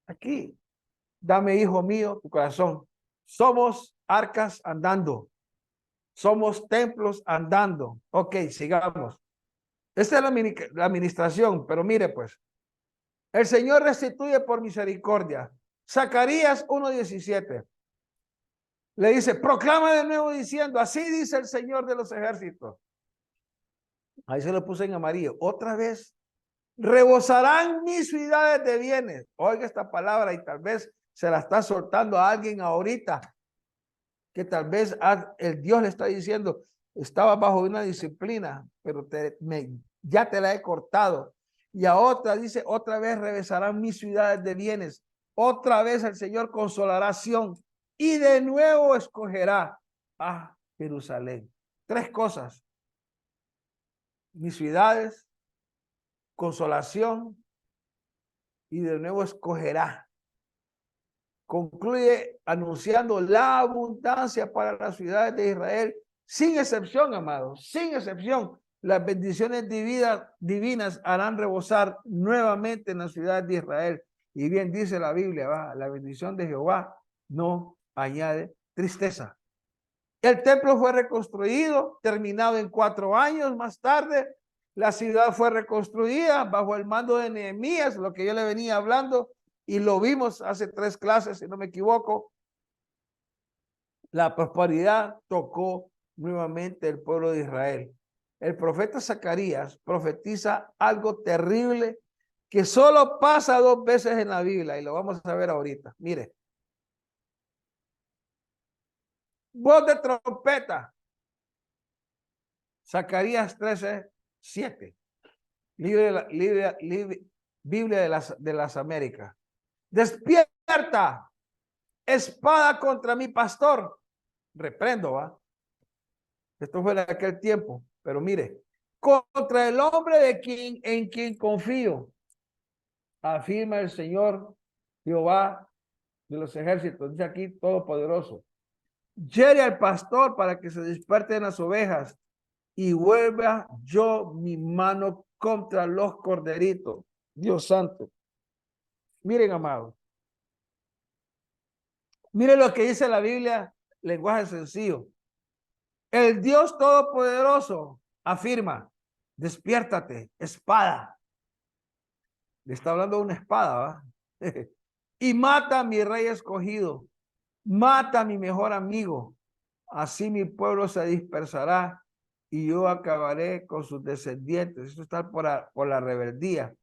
Aquí. Dame, hijo mío, tu corazón. Somos arcas andando. Somos templos andando. Ok, sigamos. Esta es la administración, pero mire pues. El Señor restituye por misericordia. Zacarías 1:17. Le dice, proclama de nuevo diciendo, así dice el Señor de los ejércitos. Ahí se lo puse en amarillo. Otra vez, rebosarán mis ciudades de bienes. Oiga esta palabra y tal vez se la está soltando a alguien ahorita, que tal vez el Dios le está diciendo, estaba bajo una disciplina, pero ya te la he cortado. Y a otra dice, otra vez rebosarán mis ciudades de bienes. Otra vez el Señor consolará a Sión y de nuevo escogerá a Jerusalén. Tres cosas. Mis ciudades, consolación y de nuevo escogerá. Concluye anunciando la abundancia para las ciudades de Israel, sin excepción, amados, sin excepción. Las bendiciones divinas harán rebosar nuevamente en la ciudad de Israel. Y bien dice la Biblia, la bendición de Jehová no añade tristeza. El templo fue reconstruido, terminado en 4 años más tarde. La ciudad fue reconstruida bajo el mando de Nehemías, lo que yo le venía hablando, y lo vimos hace 3 clases, si no me equivoco. La prosperidad tocó nuevamente el pueblo de Israel. El profeta Zacarías profetiza algo terrible que solo pasa 2 veces en la Biblia, y lo vamos a ver ahorita. Mire. Voz de trompeta. Zacarías 13:7. Biblia de las Américas. Despierta, espada contra mi pastor. Reprendo, ¿va? Esto fue en aquel tiempo, pero mire, contra el hombre en quien confío, afirma el Señor Jehová de los ejércitos, dice aquí todopoderoso. Hiere al pastor para que se despierten las ovejas y vuelva yo mi mano contra los corderitos. Dios santo. Miren, amados. Miren lo que dice la Biblia, lenguaje sencillo. El Dios todopoderoso afirma, despiértate, espada. Le está hablando de una espada, ¿va? Y mata a mi rey escogido, mata a mi mejor amigo. Así mi pueblo se dispersará y yo acabaré con sus descendientes. Esto está por la rebeldía.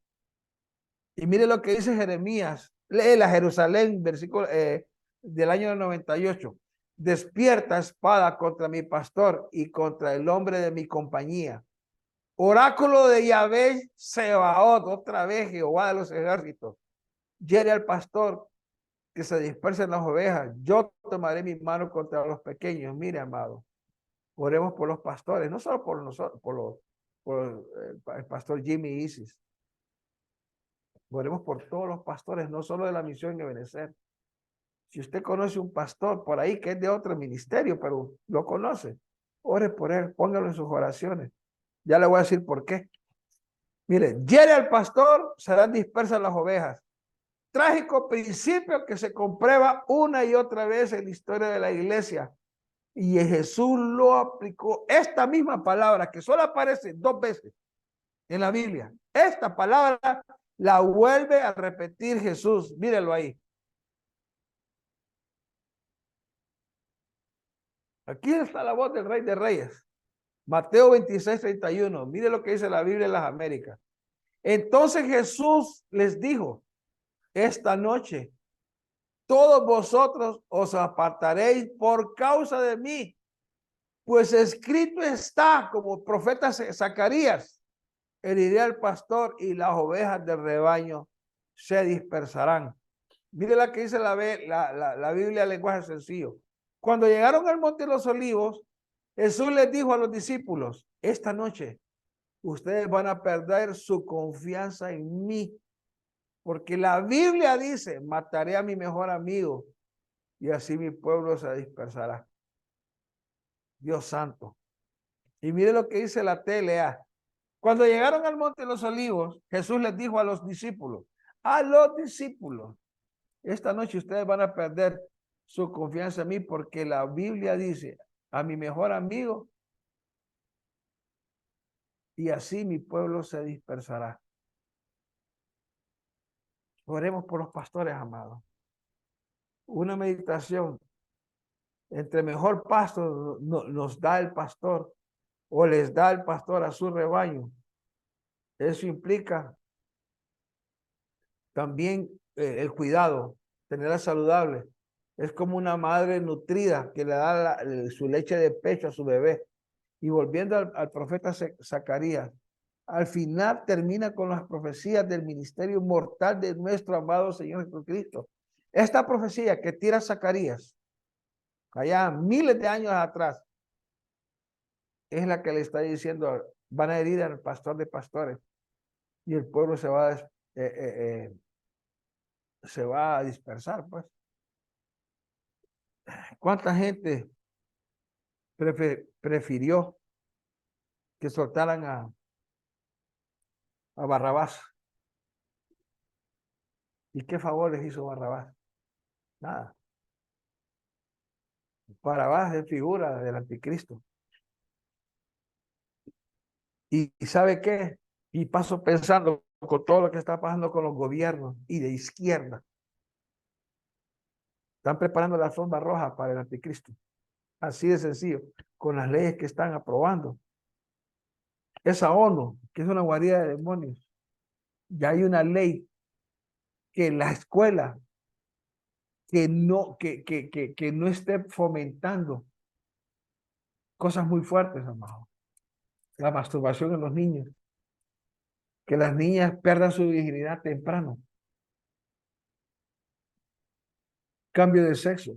Y mire lo que dice Jeremías. Lee la Jerusalén, versículo del año 98. Despierta, espada, contra mi pastor y contra el hombre de mi compañía. Oráculo de Yahvé Sebaot, otra vez Jehová de los ejércitos. Hiere al pastor que se dispersen las ovejas. Yo tomaré mi mano contra los pequeños. Mire, amado. Oremos por los pastores, no solo por nosotros, por el pastor Jimmy Isis. Oremos por todos los pastores, no solo de la misión de Ebenezer. Si usted conoce un pastor por ahí que es de otro ministerio, pero lo conoce, ore por él, póngalo en sus oraciones. Ya le voy a decir por qué. Mire, hiere al pastor, serán dispersas las ovejas. Trágico principio que se comprueba una y otra vez en la historia de la iglesia. Y Jesús lo aplicó. Esta misma palabra que solo aparece 2 veces en la Biblia. Esta palabra la vuelve a repetir Jesús. Mírelo ahí. Aquí está la voz del Rey de Reyes. Mateo 26:31. Mire lo que dice la Biblia en las Américas. Entonces Jesús les dijo, esta noche todos vosotros os apartaréis por causa de mí, pues escrito está, como profeta Zacarías, heriré al pastor y las ovejas del rebaño se dispersarán. Mire la que dice la Biblia en lenguaje sencillo. Cuando llegaron al monte de los olivos, Jesús les dijo a los discípulos, esta noche ustedes van a perder su confianza en mí, porque la Biblia dice, mataré a mi mejor amigo y así mi pueblo se dispersará. Dios santo. Y mire lo que dice la TLA. Cuando llegaron al monte de los olivos, Jesús les dijo a los discípulos, esta noche ustedes van a perder su confianza en mí porque la Biblia dice, a mi mejor amigo y así mi pueblo se dispersará. Oremos por los pastores, amados. Una meditación. Entre mejor pasto nos da el pastor o les da el pastor a su rebaño. Eso implica también el cuidado, tenerla saludable. Es como una madre nutrida que le da su leche de pecho a su bebé. Y volviendo al profeta Zacarías, al final termina con las profecías del ministerio mortal de nuestro amado Señor Jesucristo. Esta profecía que tira Zacarías, allá miles de años atrás, es la que le está diciendo, van a herir al pastor de pastores y el pueblo se va a dispersar, pues. ¿Cuánta gente prefirió que soltaran a Barrabás? ¿Y qué favor les hizo Barrabás? Nada. Barrabás es figura del anticristo. ¿Y sabe qué? Y paso pensando con todo lo que está pasando con los gobiernos y de izquierda. Están preparando la alfombra roja para el anticristo. Así de sencillo, con las leyes que están aprobando. Esa ONU, que es una guarida de demonios, ya hay una ley que la escuela que no esté fomentando cosas muy fuertes, amado. La masturbación en los niños. Que las niñas pierdan su virginidad temprano. Cambio de sexo.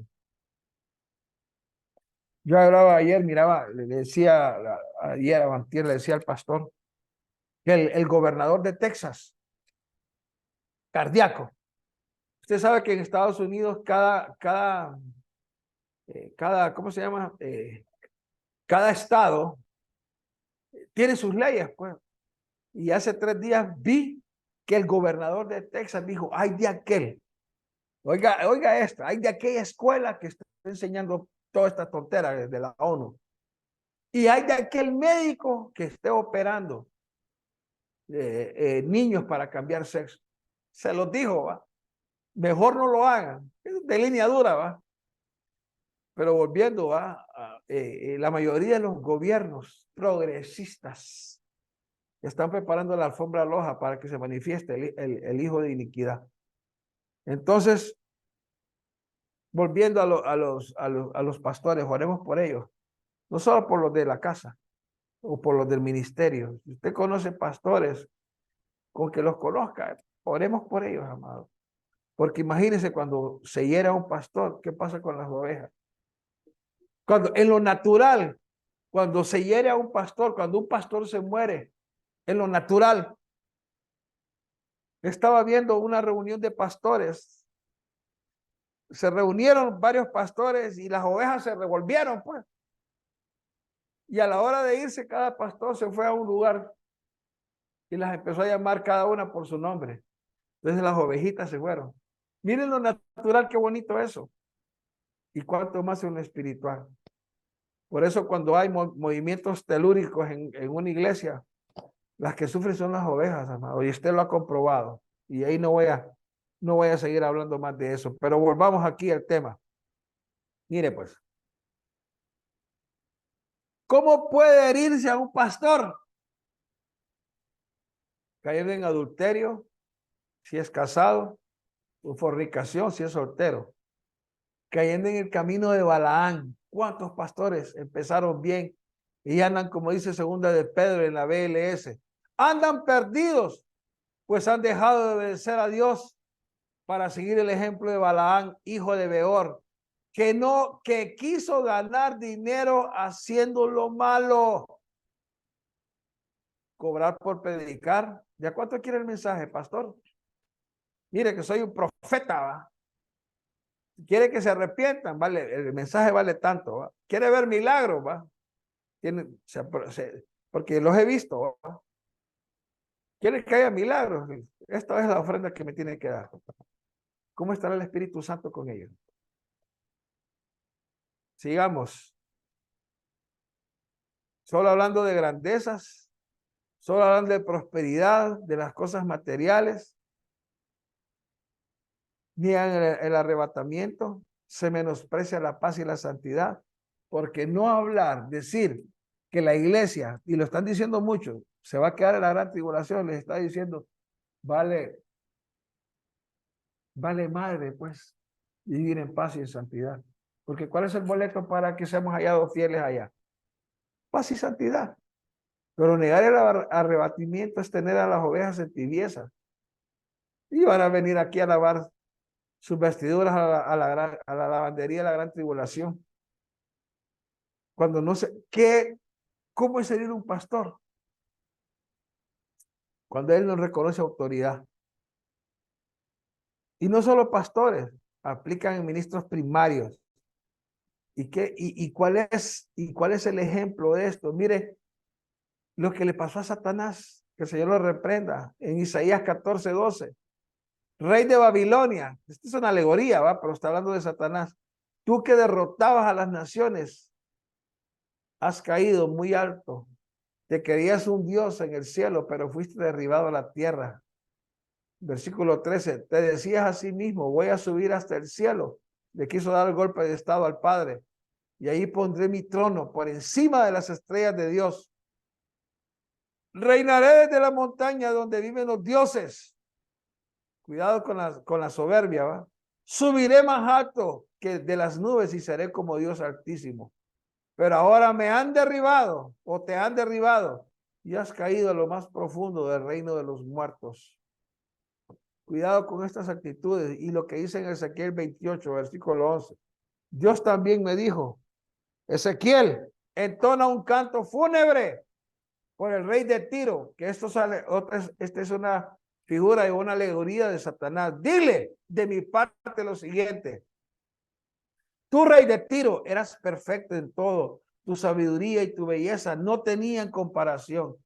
Yo hablaba ayer, miraba, le decía, ayer, antier, le decía al pastor, que el gobernador de Texas, cardíaco. Usted sabe que en Estados Unidos ¿cómo se llama? Cada estado tiene sus leyes, pues. Y hace 3 días vi que el gobernador de Texas dijo, hay de aquel, oiga esto, hay de aquella escuela que está enseñando toda esta tontera de la ONU. Y hay de aquel médico que esté operando niños para cambiar sexo. Se los dijo, ¿va? Mejor no lo hagan. Es de línea dura, ¿va? Pero volviendo, ¿va? La mayoría de los gobiernos progresistas están preparando la alfombra roja para que se manifieste el hijo de iniquidad. Entonces, volviendo a los pastores, oremos por ellos. No solo por los de la casa o por los del ministerio. Si usted conoce pastores, con que los conozca, oremos por ellos, amados. Porque imagínense cuando se hiera un pastor, ¿qué pasa con las ovejas? Cuando en lo natural, cuando se hiere a un pastor, cuando un pastor se muere, en lo natural, estaba viendo una reunión de pastores. Se reunieron varios pastores y las ovejas se revolvieron, pues. Y a la hora de irse, cada pastor se fue a un lugar y las empezó a llamar cada una por su nombre. Entonces las ovejitas se fueron. Miren lo natural, qué bonito eso. Y cuánto más en lo espiritual. Por eso cuando hay movimientos telúricos en una iglesia, las que sufren son las ovejas, amado. Y usted lo ha comprobado. Y ahí no voy a seguir hablando más de eso. Pero volvamos aquí al tema. Mire pues. ¿Cómo puede herirse a un pastor? Cayendo en adulterio, si es casado, o fornicación, si es soltero. Cayendo en el camino de Balaán. ¿Cuántos pastores empezaron bien y andan, como dice segunda de Pedro en la BLS? Andan perdidos, pues han dejado de obedecer a Dios para seguir el ejemplo de Balaán, hijo de Beor, que quiso ganar dinero haciendo lo malo. Cobrar por predicar. ¿Ya cuánto quiere el mensaje, pastor? Mire que soy un profeta, ¿va? Quiere que se arrepientan, vale, el mensaje vale tanto, ¿va? Quiere ver milagros, ¿va? Porque los he visto, ¿va? Quiere que haya milagros. Esta es la ofrenda que me tiene que dar. ¿Cómo estará el Espíritu Santo con ellos? Sigamos. Solo hablando de grandezas, solo hablando de prosperidad, de las cosas materiales, ni en el arrebatamiento se menosprecia la paz y la santidad, porque no hablar, decir que la iglesia, y lo están diciendo muchos, se va a quedar en la gran tribulación, les está diciendo, vale madre, pues, vivir en paz y en santidad. Porque ¿cuál es el boleto para que seamos hallados fieles allá? Paz y santidad. Pero negar el arrebatamiento es tener a las ovejas en tibieza. Y van a venir aquí a lavar sus vestiduras a la lavandería de la gran tribulación. Cuando no sé, ¿cómo es ser un pastor? Cuando él no reconoce autoridad. Y no solo pastores, aplican en ministros primarios. ¿Y cuál es el ejemplo de esto? Mire, lo que le pasó a Satanás, que el Señor lo reprenda, en Isaías 14:12. Rey de Babilonia, esta es una alegoría, ¿va? Pero está hablando de Satanás. Tú que derrotabas a las naciones, has caído muy alto. Te creías un Dios en el cielo, pero fuiste derribado a la tierra. Versículo 13, te decías a sí mismo, voy a subir hasta el cielo. Le quiso dar el golpe de estado al Padre. Y ahí pondré mi trono por encima de las estrellas de Dios. Reinaré desde la montaña donde viven los dioses. Cuidado con la soberbia, ¿va? Subiré más alto que de las nubes y seré como Dios altísimo. Pero ahora me han derribado o te han derribado y has caído a lo más profundo del reino de los muertos. Cuidado con estas actitudes y lo que dice en Ezequiel 28, versículo 11. Dios también me dijo, Ezequiel, entona un canto fúnebre por el rey de Tiro, que esta es una figura y una alegoría de Satanás. Dile de mi parte lo siguiente. Tú, rey de Tiro, eras perfecto en todo. Tu sabiduría y tu belleza no tenían comparación.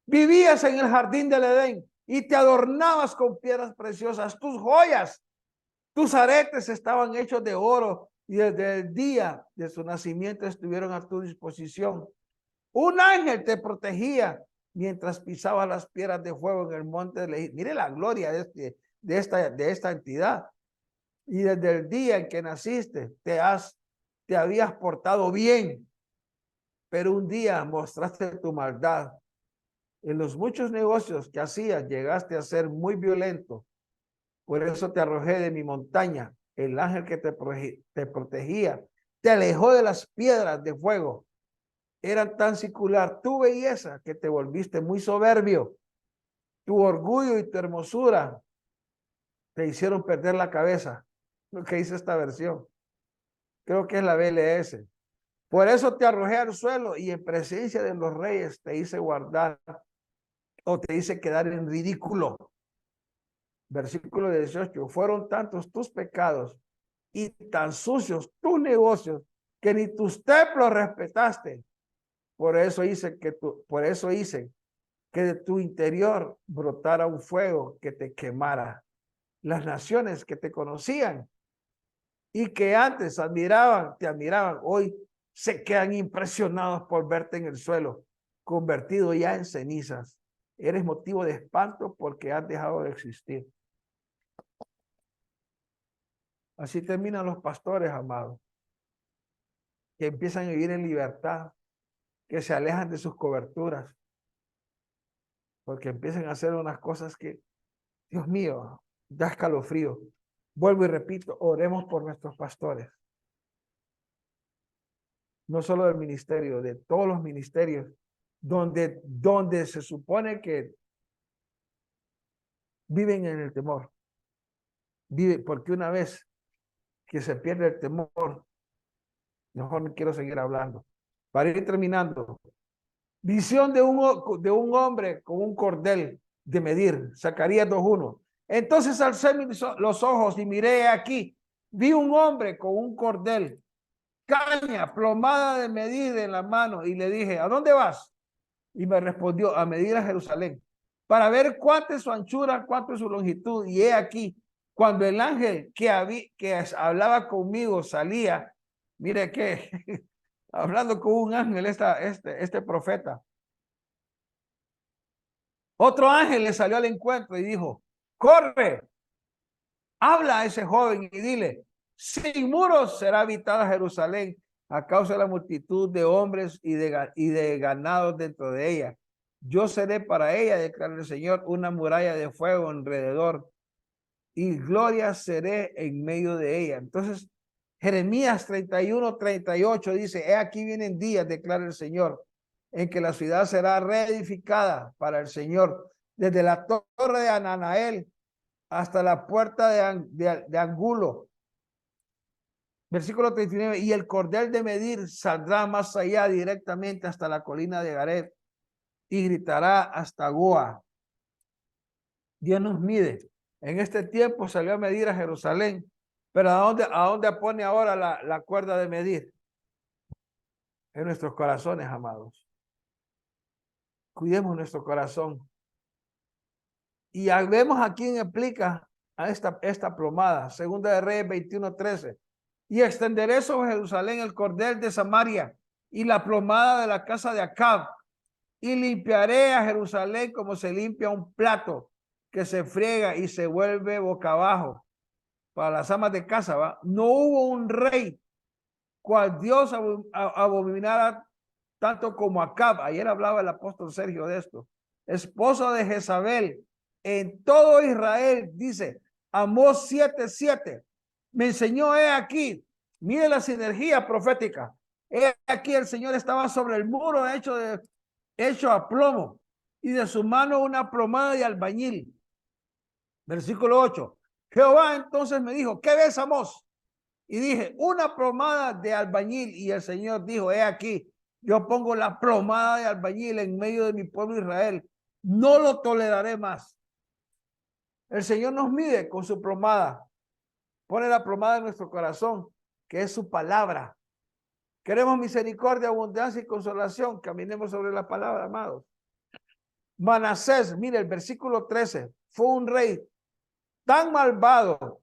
Vivías en el jardín del Edén y te adornabas con piedras preciosas. Tus joyas, tus aretes estaban hechos de oro y desde el día de su nacimiento estuvieron a tu disposición. Un ángel te protegía mientras pisabas las piedras de fuego en el monte de Lehi. Mire la gloria de esta entidad. Y desde el día en que naciste te habías portado bien, pero un día mostraste tu maldad. En los muchos negocios que hacías llegaste a ser muy violento. Por eso te arrojé de mi montaña. El ángel que te protegía te alejó de las piedras de fuego. Era tan singular tu belleza que te volviste muy soberbio. Tu orgullo y tu hermosura te hicieron perder la cabeza. Lo que dice esta versión. Creo que es la BLS. Por eso te arrojé al suelo y en presencia de los reyes te hice guardar o te hice quedar en ridículo. Versículo 18. Fueron tantos tus pecados y tan sucios tus negocios que ni tus templos respetaste. Por eso hice que de tu interior brotara un fuego que te quemara. Las naciones que te conocían y que antes te admiraban, hoy se quedan impresionados por verte en el suelo, convertido ya en cenizas. Eres motivo de espanto porque has dejado de existir. Así terminan los pastores, amados, que empiezan a vivir en libertad, que se alejan de sus coberturas, porque empiezan a hacer unas cosas que, Dios mío, da escalofrío. Vuelvo y repito, oremos por nuestros pastores. No solo del ministerio, de todos los ministerios, donde se supone que viven en el temor. Porque una vez que se pierde el temor, Mejor no quiero seguir hablando. Para ir terminando. Visión de un hombre con un cordel de medir. Zacarías 2:1. Entonces alcé los ojos y miré aquí. Vi un hombre con un cordel, caña, plomada de medir en la mano, y le dije, ¿a dónde vas? Y me respondió, a medir a Jerusalén, para ver cuánto es su anchura, cuánto es su longitud. Y he aquí, cuando el ángel que hablaba conmigo salía, mire que hablando con un ángel, este profeta, otro ángel le salió al encuentro y dijo, corre, habla a ese joven y dile, sin muros será habitada Jerusalén a causa de la multitud de hombres y de ganados dentro de ella. Yo seré para ella, declara el Señor, una muralla de fuego alrededor, y gloria seré en medio de ella. Entonces, Jeremías 31:38 dice, he aquí vienen días, declara el Señor, en que la ciudad será reedificada para el Señor, desde la torre de Ananael hasta la puerta de Angulo. Versículo 39, y el cordel de medir saldrá más allá directamente hasta la colina de Garet y gritará hasta Goa. Dios nos mide. En este tiempo salió a medir a Jerusalén, pero ¿a dónde pone ahora la cuerda de medir? En nuestros corazones, amados. Cuidemos nuestro corazón. Y vemos a quién aplica a esta plomada. Segunda de Reyes 21:13. Y extenderé sobre Jerusalén el cordel de Samaria y la plomada de la casa de Acab. Y limpiaré a Jerusalén como se limpia un plato que se friega y se vuelve boca abajo para las amas de casa, ¿va? No hubo un rey cual Dios abominara tanto como Acab. Ayer hablaba el apóstol Sergio de esto. Esposo de Jezabel en todo Israel, dice Amós 7:7. Me enseñó, he aquí, mire la sinergia profética. He aquí el Señor estaba sobre el muro hecho a plomo, y de su mano una plomada de albañil. Versículo 8. Jehová entonces me dijo, ¿qué ves, Amós? Y dije, una plomada de albañil. Y el Señor dijo, he aquí, yo pongo la plomada de albañil en medio de mi pueblo Israel. No lo toleraré más. El Señor nos mide con su plomada. Pone la plomada en nuestro corazón, que es su palabra. Queremos misericordia, abundancia y consolación. Caminemos sobre la palabra, amados. Manasés, mire el versículo 13, fue un rey tan malvado,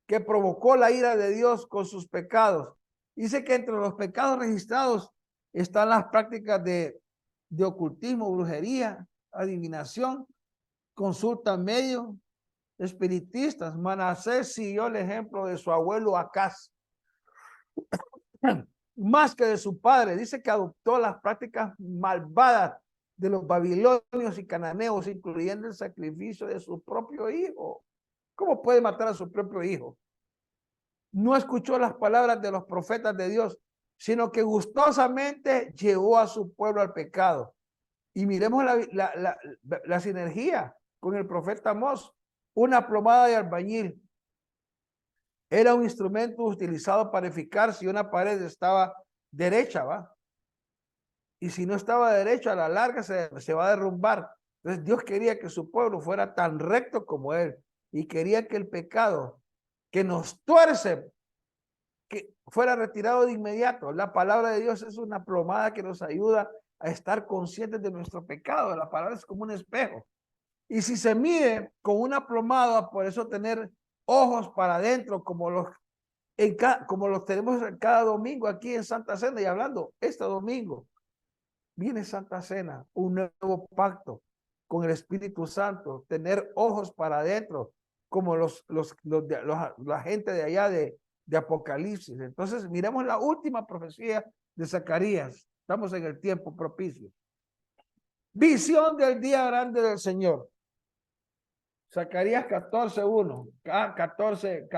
que provocó la ira de Dios con sus pecados. Dice que entre los pecados registrados están las prácticas de ocultismo, brujería, adivinación, consulta medio, espiritistas. Manasés siguió el ejemplo de su abuelo Acaz, más que de su padre. Dice que adoptó las prácticas malvadas de los babilonios y cananeos, incluyendo el sacrificio de su propio hijo. ¿Cómo puede matar a su propio hijo? No escuchó las palabras de los profetas de Dios, sino que gustosamente llevó a su pueblo al pecado. Y miremos la sinergia con el profeta Amós. Una plomada de albañil era un instrumento utilizado para edificar si una pared estaba derecha, ¿va? Y si no estaba derecha, a la larga se va a derrumbar. Entonces Dios quería que su pueblo fuera tan recto como él, y quería que el pecado que nos tuerce que fuera retirado de inmediato. La palabra de Dios es una plomada que nos ayuda a estar conscientes de nuestro pecado. La palabra es como un espejo. Y si se mide con una plomada, por eso tener ojos para adentro, como los tenemos cada domingo aquí en Santa Cena, y hablando, este domingo viene Santa Cena, un nuevo pacto con el Espíritu Santo, tener ojos para adentro, como la gente de allá de Apocalipsis. Entonces, miremos la última profecía de Zacarías. Estamos en el tiempo propicio. Visión del día grande del Señor. Zacarías 14:1. 14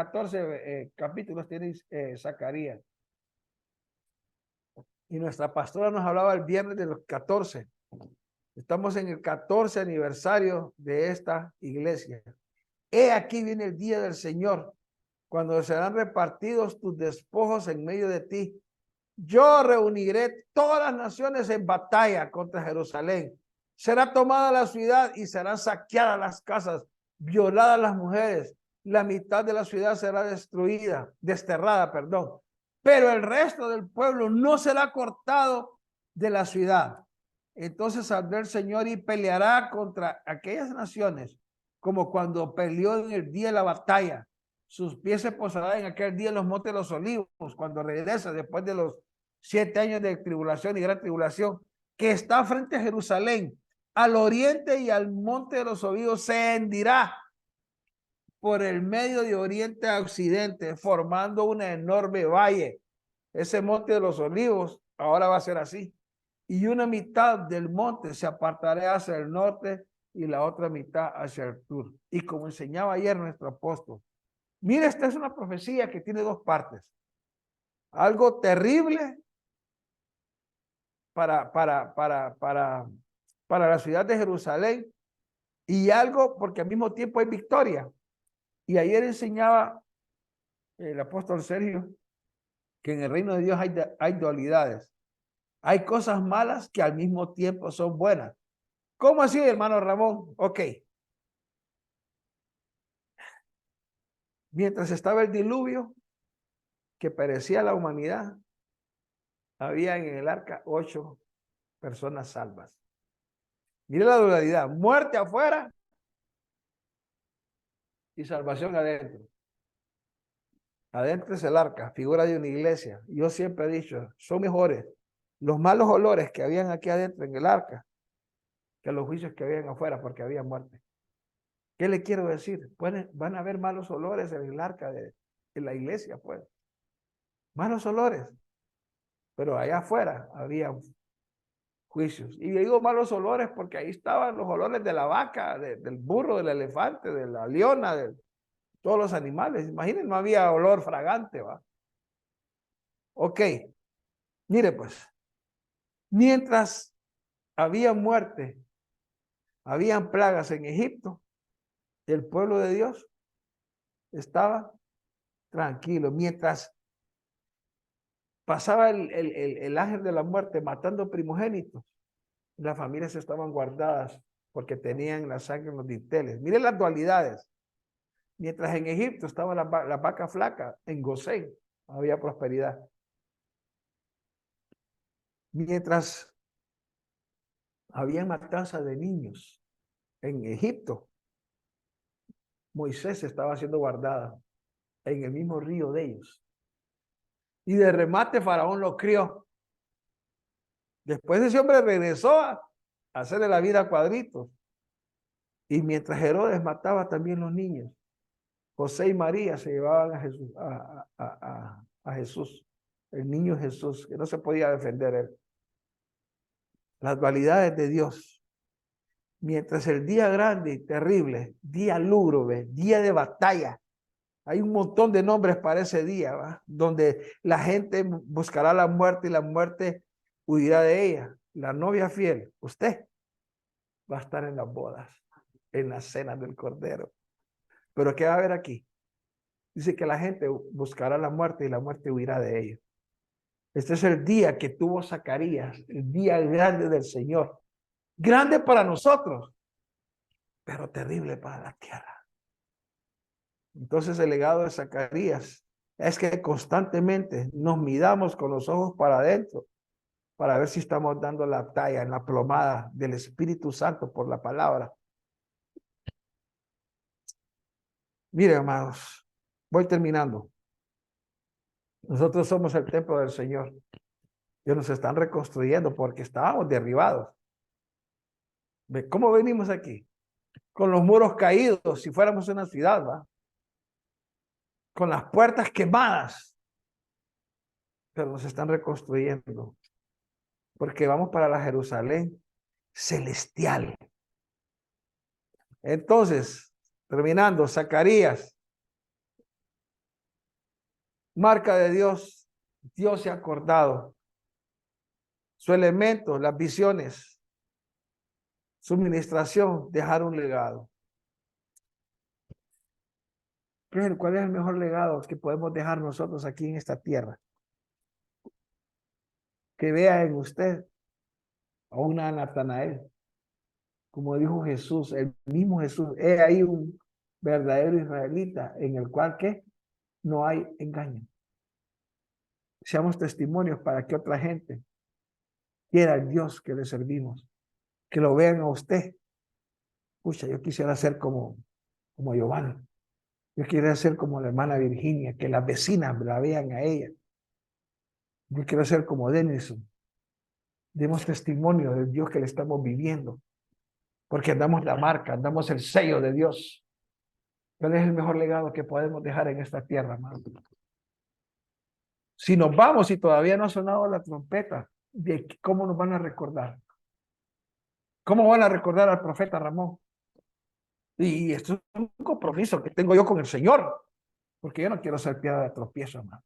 capítulos tiene Zacarías. Y nuestra pastora nos hablaba el viernes de los 14. Estamos en el 14 aniversario de esta iglesia. He aquí viene el día del Señor, cuando serán repartidos tus despojos en medio de ti. Yo reuniré todas las naciones en batalla contra Jerusalén. Será tomada la ciudad y serán saqueadas las casas, violadas las mujeres. La mitad de la ciudad será desterrada, perdón. Pero el resto del pueblo no será cortado de la ciudad. Entonces saldrá el Señor y peleará contra aquellas naciones, como cuando peleó en el día de la batalla. Sus pies se posarán en aquel día en los montes de los olivos, cuando regresa después de los 7 años de tribulación y gran tribulación, que está frente a Jerusalén, al oriente y al monte de los olivos, se hendirá por el medio de oriente a occidente, formando una enorme valle. Ese monte de los olivos ahora va a ser así. Y una mitad del monte se apartará hacia el norte y la otra mitad hacia el sur. Y como enseñaba ayer nuestro apóstol, mire, esta es una profecía que tiene dos partes. Algo terrible para la ciudad de Jerusalén y algo porque al mismo tiempo hay victoria. Y ayer enseñaba el apóstol Sergio que en el reino de Dios hay dualidades. Hay cosas malas que al mismo tiempo son buenas. ¿Cómo así, hermano Ramón? Ok. Mientras estaba el diluvio que perecía la humanidad, había en el arca 8 personas salvas. Mire la dualidad, muerte afuera y salvación adentro. Adentro es el arca, figura de una iglesia. Yo siempre he dicho, son mejores los malos olores que habían aquí adentro en el arca que los juicios que habían afuera porque había muerte. ¿Qué le quiero decir? Van a haber malos olores en el arca de la iglesia, pues. Malos olores. Pero allá afuera había juicios. Y digo malos olores porque ahí estaban los olores de la vaca, del burro, del elefante, de la leona, de todos los animales. Imaginen, no había olor fragante, ¿va? Ok, mire pues, mientras había muerte, habían plagas en Egipto, el pueblo de Dios estaba tranquilo. Mientras pasaba el ángel de la muerte matando primogénitos, las familias estaban guardadas porque tenían la sangre en los dinteles. Miren las dualidades. Mientras en Egipto estaba la vaca flaca, en Gosén había prosperidad. Mientras había matanza de niños en Egipto, Moisés estaba siendo guardada en el mismo río de ellos. Y de remate Faraón lo crió. Después ese hombre regresó a hacerle la vida a cuadritos. Y mientras Herodes mataba también los niños, José y María se llevaban a Jesús, a Jesús, el niño Jesús, que no se podía defender él. Las dualidades de Dios. Mientras el día grande y terrible, día lúgubre, día de batalla, hay un montón de nombres para ese día, ¿va? Donde la gente buscará la muerte y la muerte huirá de ella. La novia fiel, usted, va a estar en las bodas, en la cena del Cordero. Pero ¿qué va a haber aquí? Dice que la gente buscará la muerte y la muerte huirá de ella. Este es el día que tuvo Zacarías, el día grande del Señor. Grande para nosotros, pero terrible para la tierra. Entonces el legado de Zacarías es que constantemente nos midamos con los ojos para adentro para ver si estamos dando la talla en la plomada del Espíritu Santo por la palabra. Mire, hermanos, voy terminando. Nosotros somos el templo del Señor. Y nos están reconstruyendo porque estábamos derribados. ¿Cómo venimos aquí? Con los muros caídos, si fuéramos una ciudad, ¿va? Con las puertas quemadas. Pero nos están reconstruyendo. Porque vamos para la Jerusalén celestial. Entonces, terminando, Zacarías, marca de Dios, Dios se ha acordado. Su elemento, las visiones, su ministración, dejar un legado. ¿Cuál es el mejor legado que podemos dejar nosotros aquí en esta tierra? Que vea en usted a una Natanael, como dijo Jesús, el mismo Jesús, he ahí un verdadero israelita en el cual que no hay engaño. Seamos testimonios para que otra gente quiera al Dios que le servimos, que lo vean a usted. Pucha, yo quisiera ser como Giovanni. Yo quisiera ser como la hermana Virginia, que las vecinas la vean a ella. Yo quiero ser como Denison. Demos testimonio del Dios que le estamos viviendo, porque andamos la marca, andamos el sello de Dios. ¿Cuál es el mejor legado que podemos dejar en esta tierra, hermano? Si nos vamos y todavía no ha sonado la trompeta, ¿de cómo nos van a recordar? ¿Cómo van a recordar al profeta Ramón? Y esto es un compromiso que tengo yo con el Señor, porque yo no quiero ser piedra de tropiezo, hermano.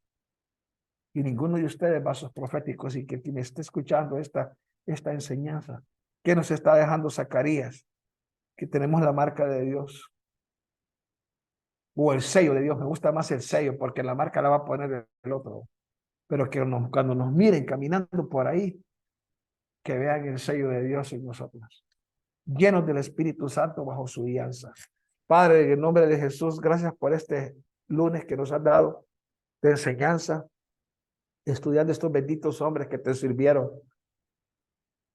Y ninguno de ustedes, vasos proféticos, y que quien esté escuchando esta enseñanza, que nos está dejando Zacarías, que tenemos la marca de Dios, o el sello de Dios. Me gusta más el sello, porque la marca la va a poner el otro. Pero que cuando nos miren caminando por ahí, que vean el sello de Dios en nosotros, llenos del Espíritu Santo bajo su guianza. Padre, en el nombre de Jesús, gracias por este lunes que nos has dado de enseñanza, estudiando estos benditos hombres que te sirvieron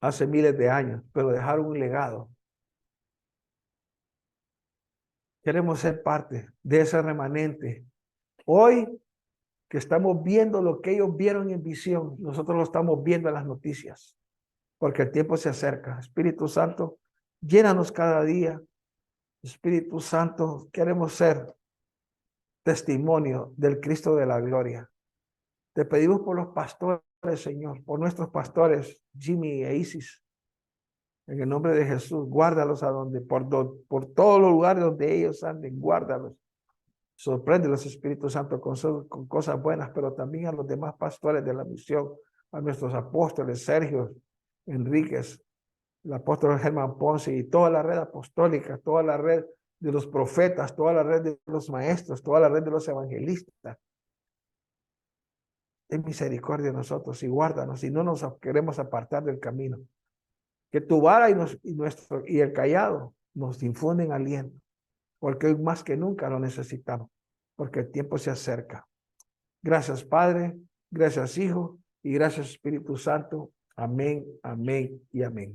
hace miles de años, pero dejaron un legado. Queremos ser parte de ese remanente. Hoy que estamos viendo lo que ellos vieron en visión, nosotros lo estamos viendo en las noticias, porque el tiempo se acerca. Espíritu Santo, llénanos cada día. Espíritu Santo, queremos ser testimonio del Cristo de la gloria. Te pedimos por los pastores, Señor, por nuestros pastores, Jimmy e Isis. En el nombre de Jesús, guárdalos por todos los lugares donde ellos anden, guárdalos. Sorpréndelos, Espíritu Santo, con cosas buenas, pero también a los demás pastores de la misión, a nuestros apóstoles, Sergio Enríquez, el apóstol Germán Ponce y toda la red apostólica, toda la red de los profetas, toda la red de los maestros, toda la red de los evangelistas. Ten misericordia de nosotros y guárdanos y no nos queremos apartar del camino. Que tu vara y el callado nos infunden aliento, porque hoy más que nunca lo necesitamos, porque el tiempo se acerca. Gracias, Padre, gracias, Hijo, y gracias, Espíritu Santo. Amén, amén y amén.